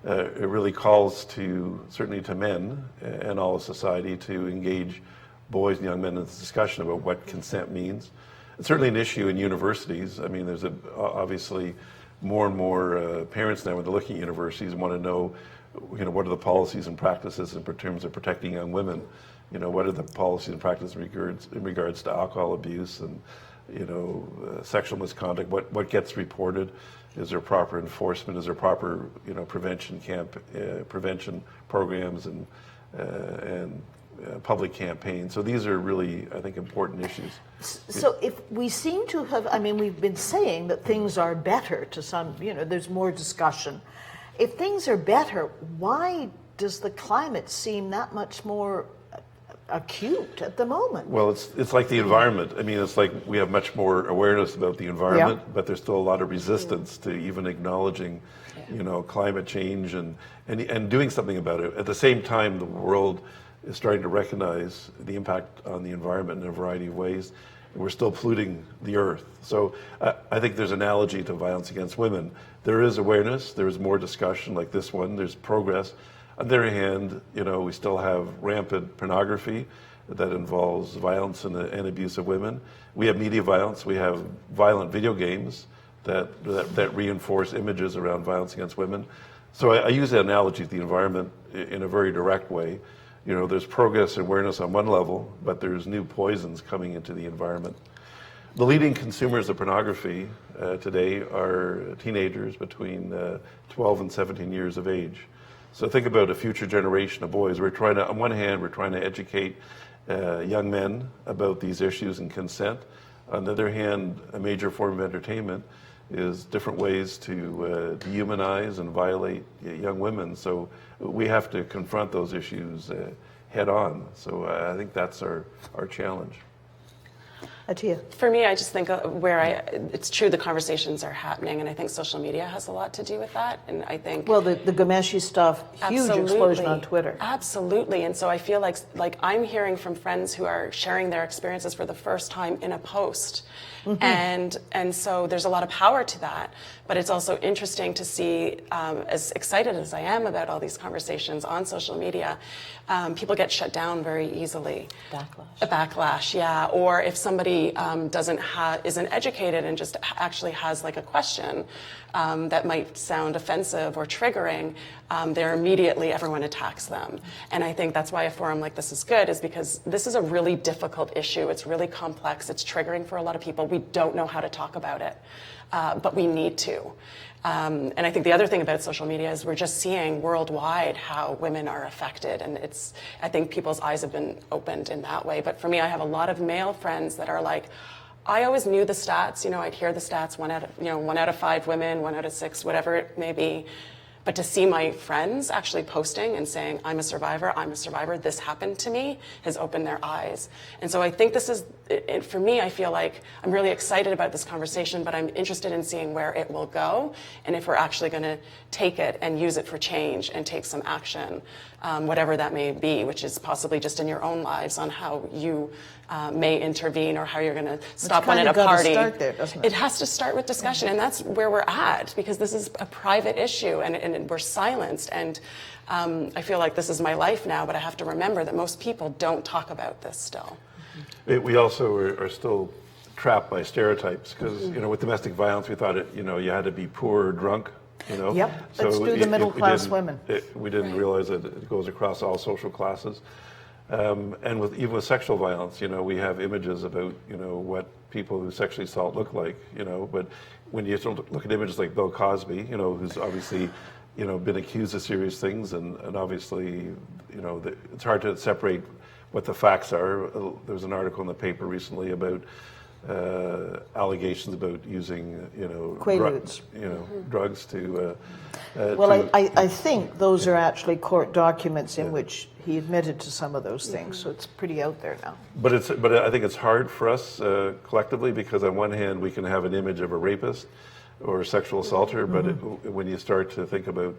it really calls certainly to men and all of society to engage boys and young men in this discussion about what consent means. It's certainly an issue in universities. I mean, there's obviously more and more parents now when they're looking at universities want to know, what are the policies and practices in terms of protecting young women? What are the policies and practices in regards to alcohol abuse and, sexual misconduct? What gets reported? Is there proper enforcement? Is there proper, prevention programs and public campaigns? So these are really, I think, important issues. So if we seem to have, we've been saying that things are better to some, there's more discussion. If things are better, why does the climate seem that much more acute at the moment. Well, it's like the environment. I mean, it's like we have much more awareness about the environment, but there's still a lot of resistance to even acknowledging, climate change and doing something about it. At the same time, the world is starting to recognize the impact on the environment in a variety of ways. We're still polluting the earth. So I think there's an analogy to violence against women. There is awareness, there is more discussion like this one, there's progress. On the other hand, we still have rampant pornography that involves violence and abuse of women. We have media violence. We have violent video games that reinforce images around violence against women. So I use that analogy to the environment in a very direct way. There's progress and awareness on one level, but there's new poisons coming into the environment. The leading consumers of pornography today are teenagers between 12 and 17 years of age. So think about a future generation of boys. On one hand, we're trying to educate young men about these issues and consent. On the other hand, a major form of entertainment is different ways to dehumanize and violate young women. So we have to confront those issues head on. So I think that's our challenge. Atiya. For me, I just think it's true the conversations are happening, and I think social media has a lot to do with that. And I think Well, the Ghomeshi stuff, huge explosion on Twitter. Absolutely. And so I feel like I'm hearing from friends who are sharing their experiences for the first time in a post. And so there's a lot of power to that. But it's also interesting to see, as excited as I am about all these conversations on social media, people get shut down very easily. Backlash. A backlash, yeah. Or if somebody isn't educated and just actually has like a question that might sound offensive or triggering, everyone attacks them. And I think that's why a forum like this is good, is because this is a really difficult issue. It's really complex. It's triggering for a lot of people. We don't know how to talk about it, but we need to. And I think the other thing about social media is we're just seeing worldwide how women are affected. And I think people's eyes have been opened in that way. But for me, I have a lot of male friends that are like, I always knew the stats, I'd hear the stats, 1 out of 5 women, 1 out of 6, whatever it may be. But to see my friends actually posting and saying, I'm a survivor, this happened to me, has opened their eyes. And so I think for me, I feel like I'm really excited about this conversation, but I'm interested in seeing where it will go and if we're actually going to take it and use it for change and take some action, whatever that may be, which is possibly just in your own lives on how you may intervene or how you're going to stop one at a party. Start there, doesn't it? It has to start with discussion, and that's where we're at, because this is a private issue and we're silenced. And I feel like this is my life now, but I have to remember that most people don't talk about this still. We also are still trapped by stereotypes because, with domestic violence, we thought you had to be poor or drunk. Yep, let's do the middle class women. We didn't realize that it goes across all social classes. And even with sexual violence, we have images about, what people who sexually assault look like, but when you look at images like Bill Cosby, who's obviously, been accused of serious things, and obviously, it's hard to separate what the facts are. There was an article in the paper recently about allegations about using, Quaaludes. Drugs to. Well, I think those are actually court documents in which he admitted to some of those things, so it's pretty out there now. But I think it's hard for us collectively, because on one hand we can have an image of a rapist or a sexual assaulter, but when you start to think about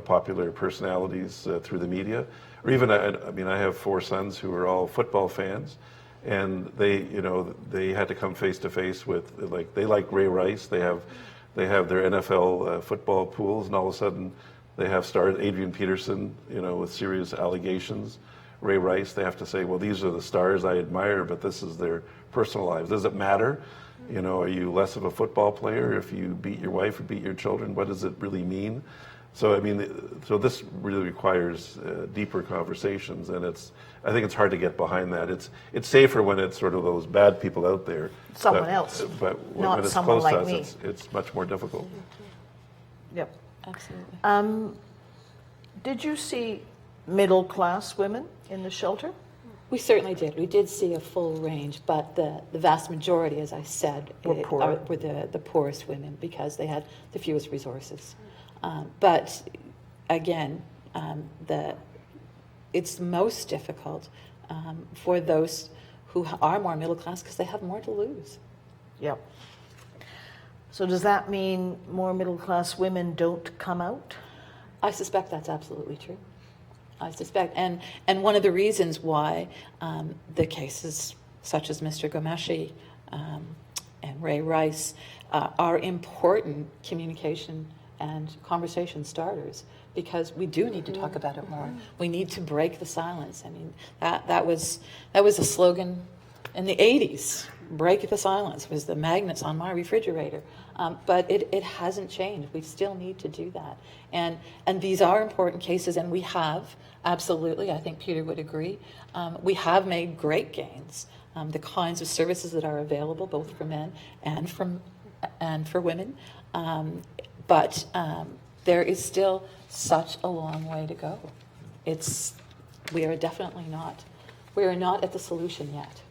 popular personalities through the media, or even I have 4 sons who are all football fans, and they had to come face to face with, they like Ray Rice, they have their NFL football pools, and all of a sudden they have stars, Adrian Peterson, with serious allegations, Ray Rice. They have to say, well, these are the stars I admire, but this is their personal lives. Does it matter? Are you less of a football player if you beat your wife or beat your children? What does it really mean? So so this really requires deeper conversations, and I think it's hard to get behind that. It's safer when it's sort of those bad people out there. Someone else, but not when it's someone close like to us, me. it's much more difficult. Yep. Absolutely. Did you see middle class women in the shelter? We certainly did. We did see a full range, but the vast majority, as I said, Were poor. were the poorest women because they had the fewest resources. But again, it's most difficult for those who are more middle class because they have more to lose. Yep. So does that mean more middle-class women don't come out? I suspect that's absolutely true. I suspect, and one of the reasons why the cases such as Mr. Gomeshi and Ray Rice are important communication and conversation starters, because we do need to talk about it more. We need to break the silence. I mean, that was a slogan in the 80s. Break the silence was the magnets on my refrigerator. But it hasn't changed. We still need to do that. And these are important cases, and we have, absolutely, I think Peter would agree, we have made great gains. The kinds of services that are available both for men and for women. But there is still such a long way to go. We are definitely not. We are not at the solution yet.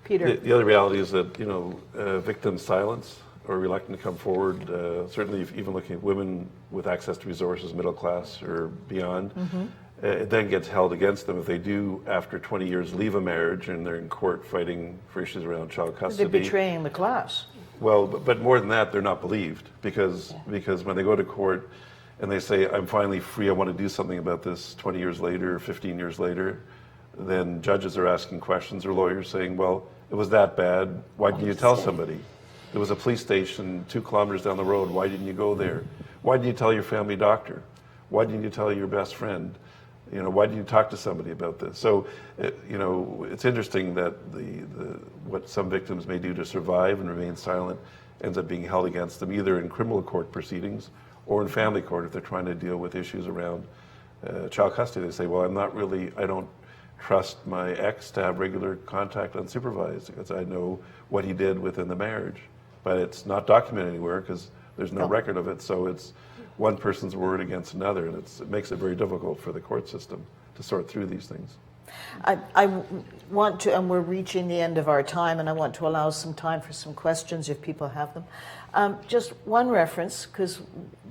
Peter? The other reality is that, victim silence or reluctant to come forward, certainly even looking at women with access to resources, middle class or beyond, it then gets held against them if they do, after 20 years, leave a marriage and they're in court fighting for issues around child custody. They're betraying the class. Well, but more than that, they're not believed because when they go to court and they say, I'm finally free, I want to do something about this 20 years later, 15 years later, then judges are asking questions or lawyers saying, well, it was that bad, why didn't you tell somebody? There was a police station 2 kilometers down the road, why didn't you go there? Why didn't you tell your family doctor? Why didn't you tell your best friend? Why didn't you talk to somebody about this? So, it's interesting that what some victims may do to survive and remain silent ends up being held against them either in criminal court proceedings or in family court if they're trying to deal with issues around child custody. They say, well, I don't trust my ex to have regular contact unsupervised because I know what he did within the marriage. But it's not documented anywhere because there's no record of it, so it's one person's word against another, and it makes it very difficult for the court system to sort through these things. I want to, and we're reaching the end of our time, and I want to allow some time for some questions if people have them. Just one reference, because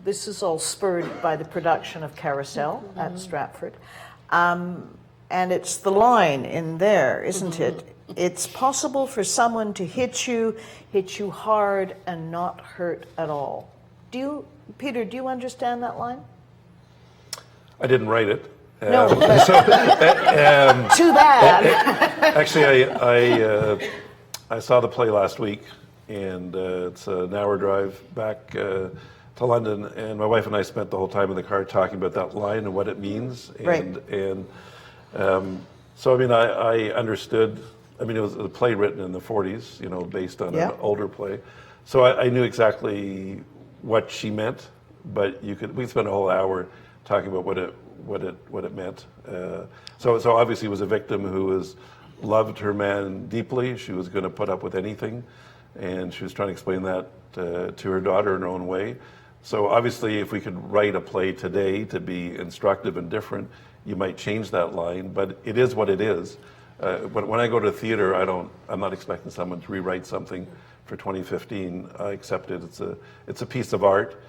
this is all spurred by the production of Carousel at Stratford. And it's the line in there, isn't it? It's possible for someone to hit you hard and not hurt at all. Peter, do you understand that line? I didn't write it. No. Too bad. Actually, I saw the play last week, and it's an hour drive back to London, and my wife and I spent the whole time in the car talking about that line and what it means. And so, I understood. It was a play written in the 40s, based on an older play. So I knew exactly what she meant, but we spent a whole hour talking about what it meant. So obviously, it was a victim who loved her man deeply. She was going to put up with anything, and she was trying to explain that to her daughter in her own way. So obviously, if we could write a play today to be instructive and different, you might change that line, but it is what it is. When I go to theater, I'm not expecting someone to rewrite something for 2015. I accept it. It's a piece of art,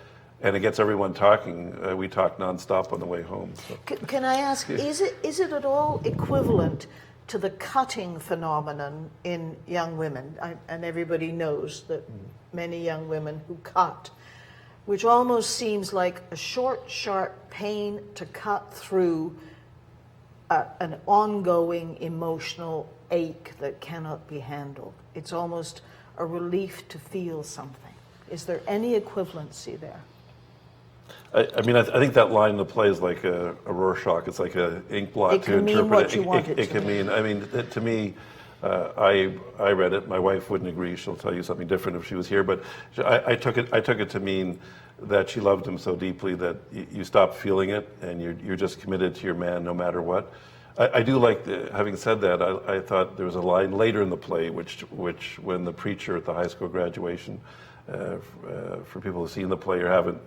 and it gets everyone talking. We talk nonstop on the way home. So. Can I ask, is it at all equivalent to the cutting phenomenon in young women? And everybody knows that many young women who cut, which almost seems like a short, sharp pain to cut through an ongoing emotional ache that cannot be handled. It's almost a relief to feel something. Is there any equivalency there? I think that line in the play is like a Rorschach. It's like an ink blot it to can interpret mean what you want it it can mean. To me, I read it. My wife wouldn't agree. She'll tell you something different if she was here. But I took it to mean that she loved him so deeply that you stop feeling it and you're just committed to your man no matter what. I do like, having said that, I thought there was a line later in the play which when the preacher at the high school graduation, for people who've seen the play or haven't,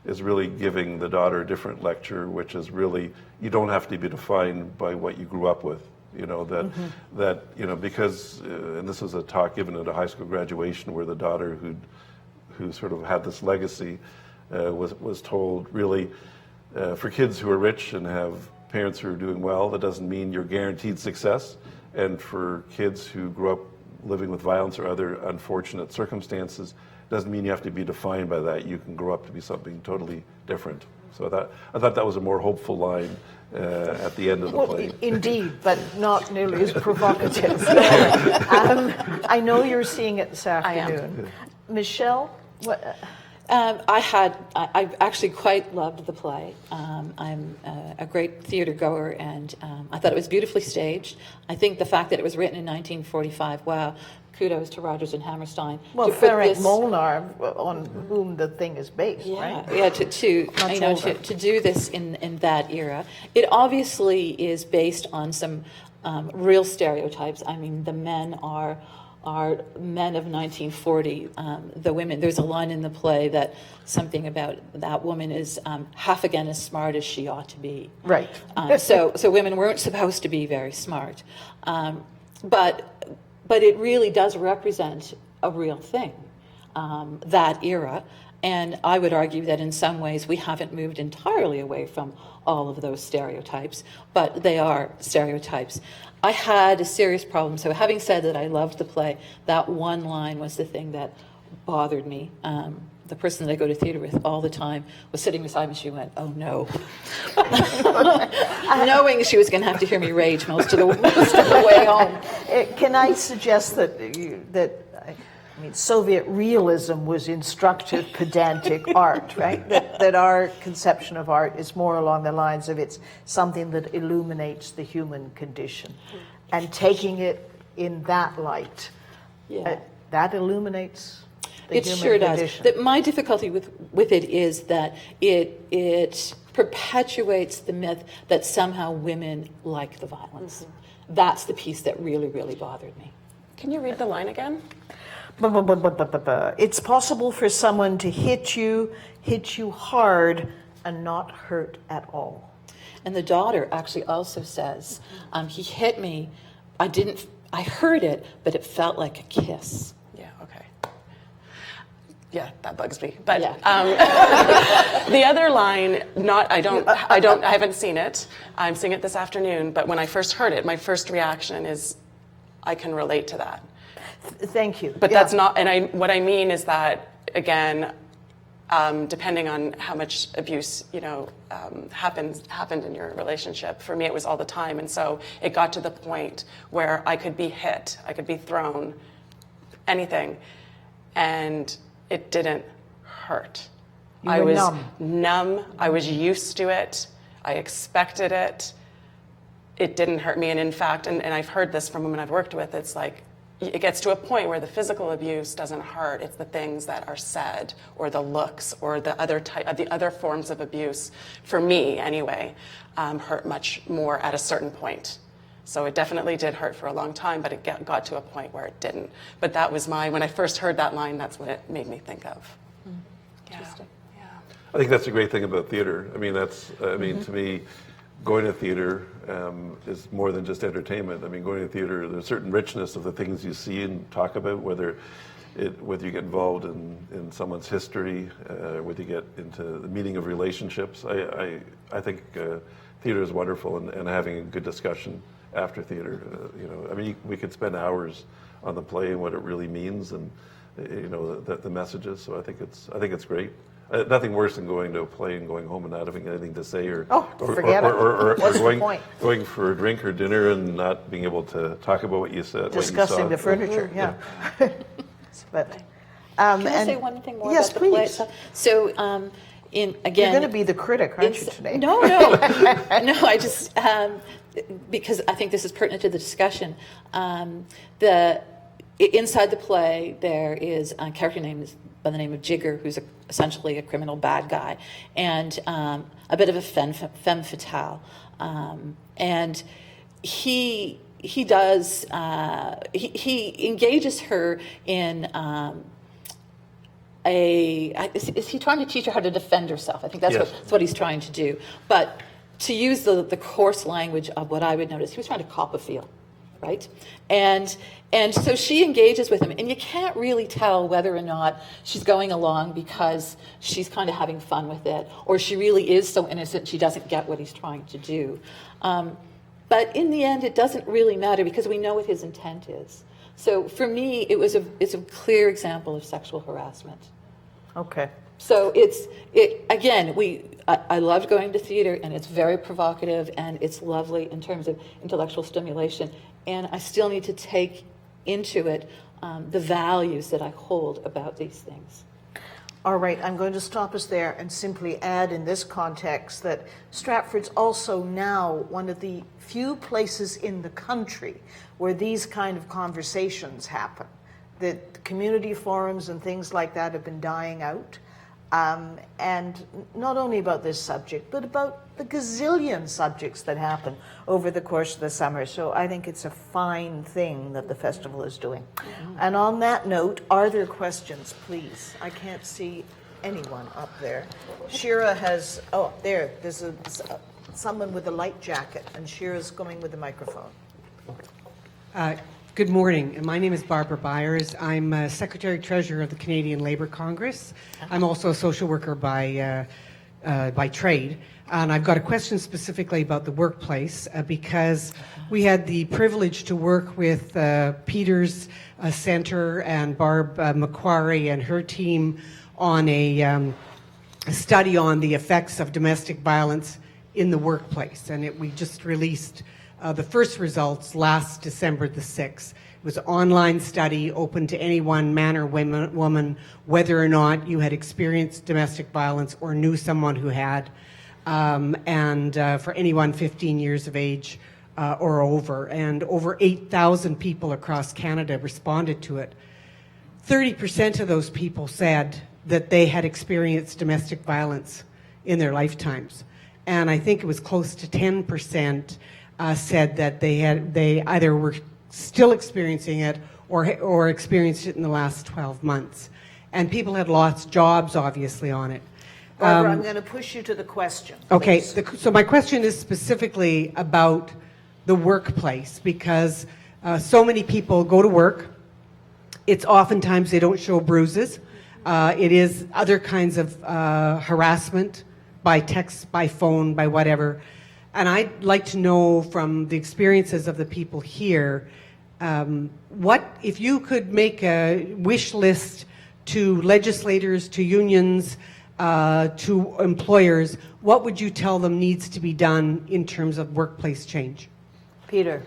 is really giving the daughter a different lecture, which is really, you don't have to be defined by what you grew up with. Because, and this was a talk given at a high school graduation where the daughter who sort of had this legacy was told really, for kids who are rich and have parents who are doing well, that doesn't mean you're guaranteed success. And for kids who grew up living with violence or other unfortunate circumstances, doesn't mean you have to be defined by that. You can grow up to be something totally different. So I thought that was a more hopeful line at the end of the play. Indeed, but not nearly as provocative. I know you're seeing it this afternoon. Michelle, what? I actually quite loved the play. I'm a great theater goer, and I thought it was beautifully staged. I think the fact that it was written in 1945, wow, kudos to Rodgers and Hammerstein. Well, Ferenc Molnar, on whom the thing is based, right? Yeah, to do this in that era. It obviously is based on some real stereotypes. I mean, the men are men of 1940. The women, there's a line in the play that something about that woman is half again as smart as she ought to be. Right. So women weren't supposed to be very smart. But it really does represent a real thing, that era. And I would argue that in some ways we haven't moved entirely away from all of those stereotypes, but they are stereotypes. I had a serious problem. So having said that I loved the play, that one line was the thing that bothered me. The person that I go to theater with all the time was sitting beside me. She went, "Oh no," knowing she was going to have to hear me rage most of the way home. Can I suggest that Soviet realism was instructive, pedantic art, right? That our conception of art is more along the lines of it's something that illuminates the human condition, and taking it in that light, that illuminates. It sure does. My difficulty with it is that it perpetuates the myth that somehow women like the violence. Mm-hmm. That's the piece that really, really bothered me. Can you read the line again? It's possible for someone to hit you hard, and not hurt at all. And the daughter actually also says, he hit me, I heard it, but it felt like a kiss. Yeah, okay. Yeah, that bugs me. But yeah. The other line, I haven't seen it. I'm seeing it this afternoon. But when I first heard it, my first reaction is, I can relate to that. Thank you. But that's not. And what I mean is that, again, depending on how much abuse happened in your relationship. For me, it was all the time, and so it got to the point where I could be hit, I could be thrown, anything, and it didn't hurt. I was numb. I was used to it. I expected it. It didn't hurt me. And in fact, and I've heard this from women I've worked with, it's like it gets to a point where the physical abuse doesn't hurt. It's the things that are said or the looks or the other forms of abuse, for me anyway, hurt much more at a certain point. So it definitely did hurt for a long time, but it got to a point where it didn't. But that was when I first heard that line, that's what it made me think of. Interesting. Yeah. I think that's a great thing about theater. I mean, to me, going to theater is more than just entertainment. I mean, going to theater, there's a certain richness of the things you see and talk about, whether you get involved in someone's history, whether you get into the meaning of relationships. I think theater is wonderful, and having a good discussion after theater. I mean, we could spend hours on the play and what it really means, and the messages. So I think it's great. Nothing worse than going to a play and going home and not having anything to say, or going for a drink or dinner and not being able to talk about what you said. Discussing the furniture, yeah. But can I say one thing more yes, about the play please. itself? So again, you're going to be the critic, aren't you, today? No. I just because I think this is pertinent to the discussion. Inside the play, there is a character named by the name of Jigger, who's essentially a criminal bad guy, and a bit of a femme fatale. And he engages her in is he trying to teach her how to defend herself? I think that's what he's trying to do. But to use the coarse language of what I would notice, he was trying to cop a feel. right? And so she engages with him, and you can't really tell whether or not she's going along because she's kind of having fun with it, or she really is so innocent she doesn't get what he's trying to do. But in the end, it doesn't really matter because we know what his intent is. So for me, it's a clear example of sexual harassment. Okay. So I loved going to theater, and it's very provocative, and it's lovely in terms of intellectual stimulation. And I still need to take into it the values that I hold about these things. All right, I'm going to stop us there and simply add in this context that Stratford's also now one of the few places in the country where these kind of conversations happen. That community forums and things like that have been dying out. And not only about this subject, but about the gazillion subjects that happen over the course of the summer. So I think it's a fine thing that the festival is doing. Mm-hmm. And on that note, are there questions, please? I can't see anyone up there. Shira has, there's someone with a light jacket, and Shira's coming with the microphone. Good morning. My name is Barbara Byers. I'm Secretary-Treasurer of the Canadian Labour Congress. I'm also a social worker by trade. And I've got a question specifically about the workplace because we had the privilege to work with Peter's Centre and Barb Macquarie and her team on a study on the effects of domestic violence in the workplace. And we just released the first results last December the 6th. It was an online study open to anyone, man or woman, whether or not you had experienced domestic violence or knew someone who had, and for anyone 15 years of age or over. And over 8,000 people across Canada responded to it. 30% of those people said that they had experienced domestic violence in their lifetimes. And I think it was close to 10% said that they either were still experiencing it or experienced it in the last 12 months. And people had lost jobs, obviously, on it. Barbara, I'm going to push you to the question. Okay, please. so my question is specifically about the workplace, because so many people go to work. It's oftentimes they don't show bruises. It is other kinds of harassment by text, by phone, by whatever. And I'd like to know from the experiences of the people here, what if you could make a wish list to legislators, to unions, to employers, what would you tell them needs to be done in terms of workplace change? Peter.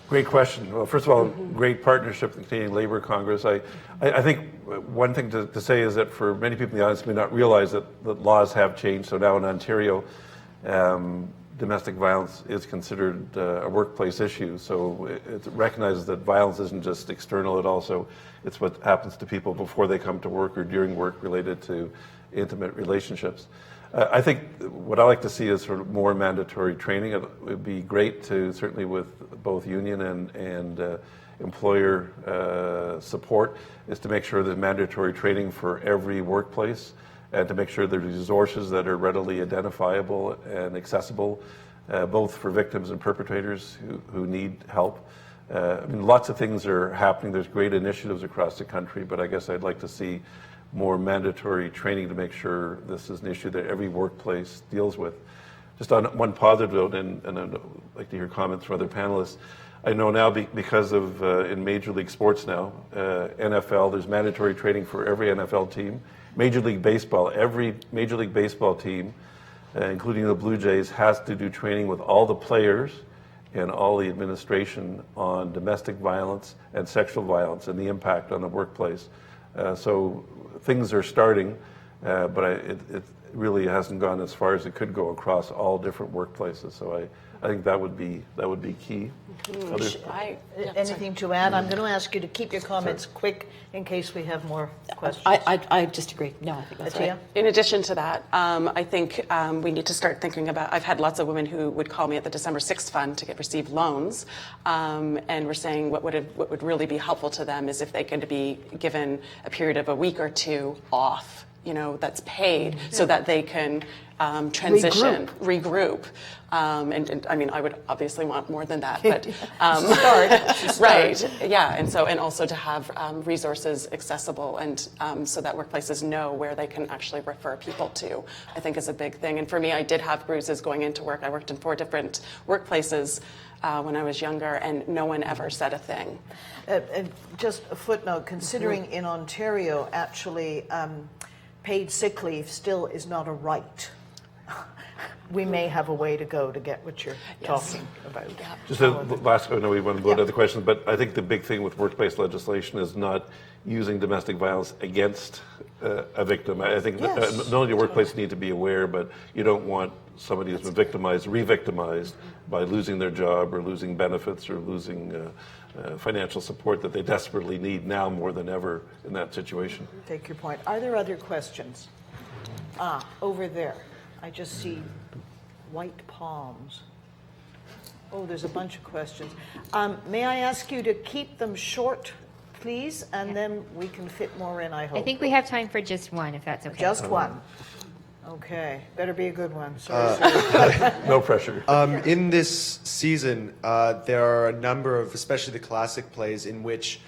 Great question. Well, first of all, great partnership with the Canadian Labour Congress. I think one thing to say is that for many people in the audience may not realize that laws have changed. So now in Ontario, domestic violence is considered a workplace issue. So it recognizes that violence isn't just external, it's what happens to people before they come to work or during work related to intimate relationships. I think what I like to see is sort of more mandatory training. It would be great to, certainly with both union and employer support, is to make sure there's mandatory training for every workplace and to make sure there's resources that are readily identifiable and accessible, both for victims and perpetrators who need help. I mean, lots of things are happening. There's great initiatives across the country, but I guess I'd like to see more mandatory training to make sure this is an issue that every workplace deals with. Just on one positive note, and I'd like to hear comments from other panelists, I know now because of in Major League Sports now, NFL, there's mandatory training for every NFL team. Major League Baseball, every Major League Baseball team, including the Blue Jays, has to do training with all the players and all the administration on domestic violence and sexual violence and the impact on the workplace. So things are starting, but it really hasn't gone as far as it could go across all different workplaces. So I think that would be key. Anything to add? I'm going to ask you to keep your comments quick in case we have more questions. I just agree. No, I think that's right. In addition to that, I think we need to start thinking about, I've had lots of women who would call me at the December 6th fund to receive loans, and we're saying what would really be helpful to them is if they could be given a period of a week or two off that's paid so that they can transition, regroup. And I mean, I would obviously want more than that, but right, yeah. And also to have resources accessible, and so that workplaces know where they can actually refer people to, I think is a big thing. And for me, I did have bruises going into work. I worked in 4 different workplaces when I was younger, and no one ever said a thing. Just a footnote, considering in Ontario, actually, paid sick leave still is not a right. We may have a way to go to get what you're talking about. Just a last, I know we want to go to other questions, but I think the big thing with workplace legislation is not using domestic violence against a victim. I think not only your workplace need to be aware, but you don't want somebody who's been victimized, re-victimized by losing their job or losing benefits or losing financial support that they desperately need now more than ever in that situation. Take your point. Are there other questions? Over there. I just see white palms. Oh, there's a bunch of questions. May I ask you to keep them short, please, and then we can fit more in, I hope. I think we have time for just one, if that's okay. Just one. Okay, better be a good one. Sorry, sorry. No pressure. In this season, there are a number of, especially the classic plays, in which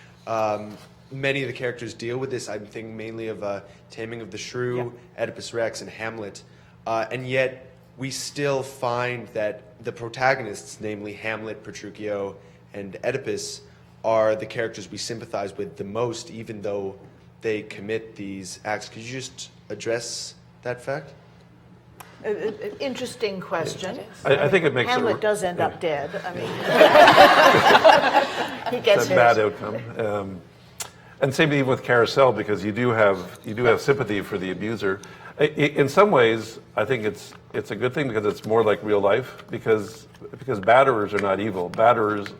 many of the characters deal with this. I'm thinking mainly of Taming of the Shrew, Oedipus Rex, and Hamlet. And yet, we still find that the protagonists, namely Hamlet, Petruchio, and Oedipus, are the characters we sympathize with the most, even though they commit these acts. Could you just address that fact? Interesting question. I think it makes Hamlet does end up dead. I mean, he gets a bad outcome. And same even with Carousel, because you do have sympathy for the abuser. In some ways, I think it's a good thing because it's more like real life, because batterers are not evil. Batterers,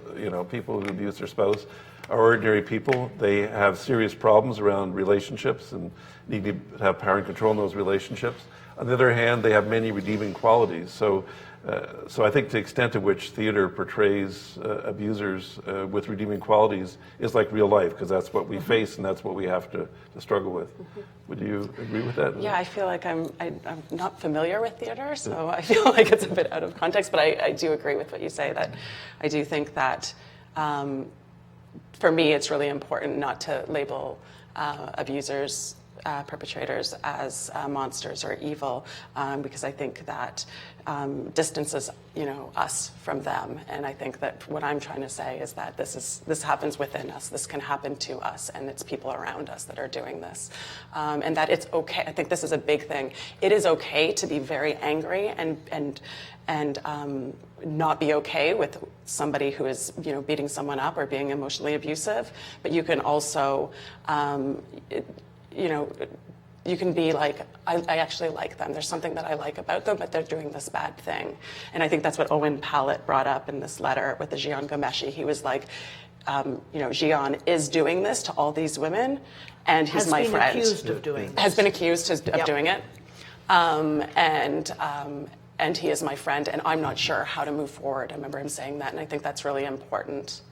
people who abuse their spouse, are ordinary people. They have serious problems around relationships and need to have power and control in those relationships. On the other hand, they have many redeeming qualities. So I think the extent to which theater portrays abusers with redeeming qualities is like real life, because that's what we face and that's what we have to struggle with. Would you agree with that? Yeah, I feel like I'm not familiar with theater, so I feel like it's a bit out of context, but I do agree with what you say, that I do think that for me it's really important not to label abusers, perpetrators as monsters or evil, because I think that distances us from them. And I think that what I'm trying to say is that this happens within us. This can happen to us, and it's people around us that are doing this, and that it's okay. I think this is a big thing. It is okay to be very angry and not be okay with somebody who is beating someone up or being emotionally abusive, but you can also you can be like, I actually like them. There's something that I like about them, but they're doing this bad thing. And I think that's what Owen Pallett brought up in this letter with the Gian Ghomeshi. He was like, Gian is doing this to all these women, and he's my friend. Has been accused of doing this. Has been accused of doing it. And he is my friend, and I'm not sure how to move forward. I remember him saying that, and I think that's really important.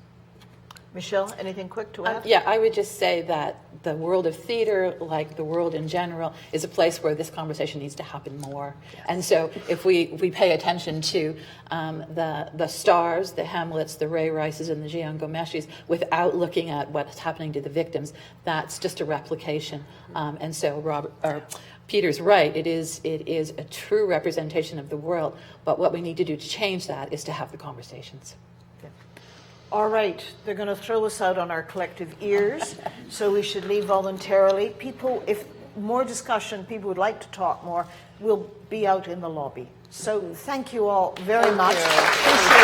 Michelle, anything quick to add? Yeah, I would just say that the world of theater, like the world in general, is a place where this conversation needs to happen more. Yes. And so if we pay attention to the stars, the Hamlets, the Ray Rices, and the Gian Ghomeshis, without looking at what's happening to the victims, that's just a replication. And so Peter's right. It is a true representation of the world. But what we need to do to change that is to have the conversations. All right, they're going to throw us out on our collective ears, so we should leave voluntarily. People, if more discussion, people would like to talk more, we'll be out in the lobby. So thank you all very much. Appreciate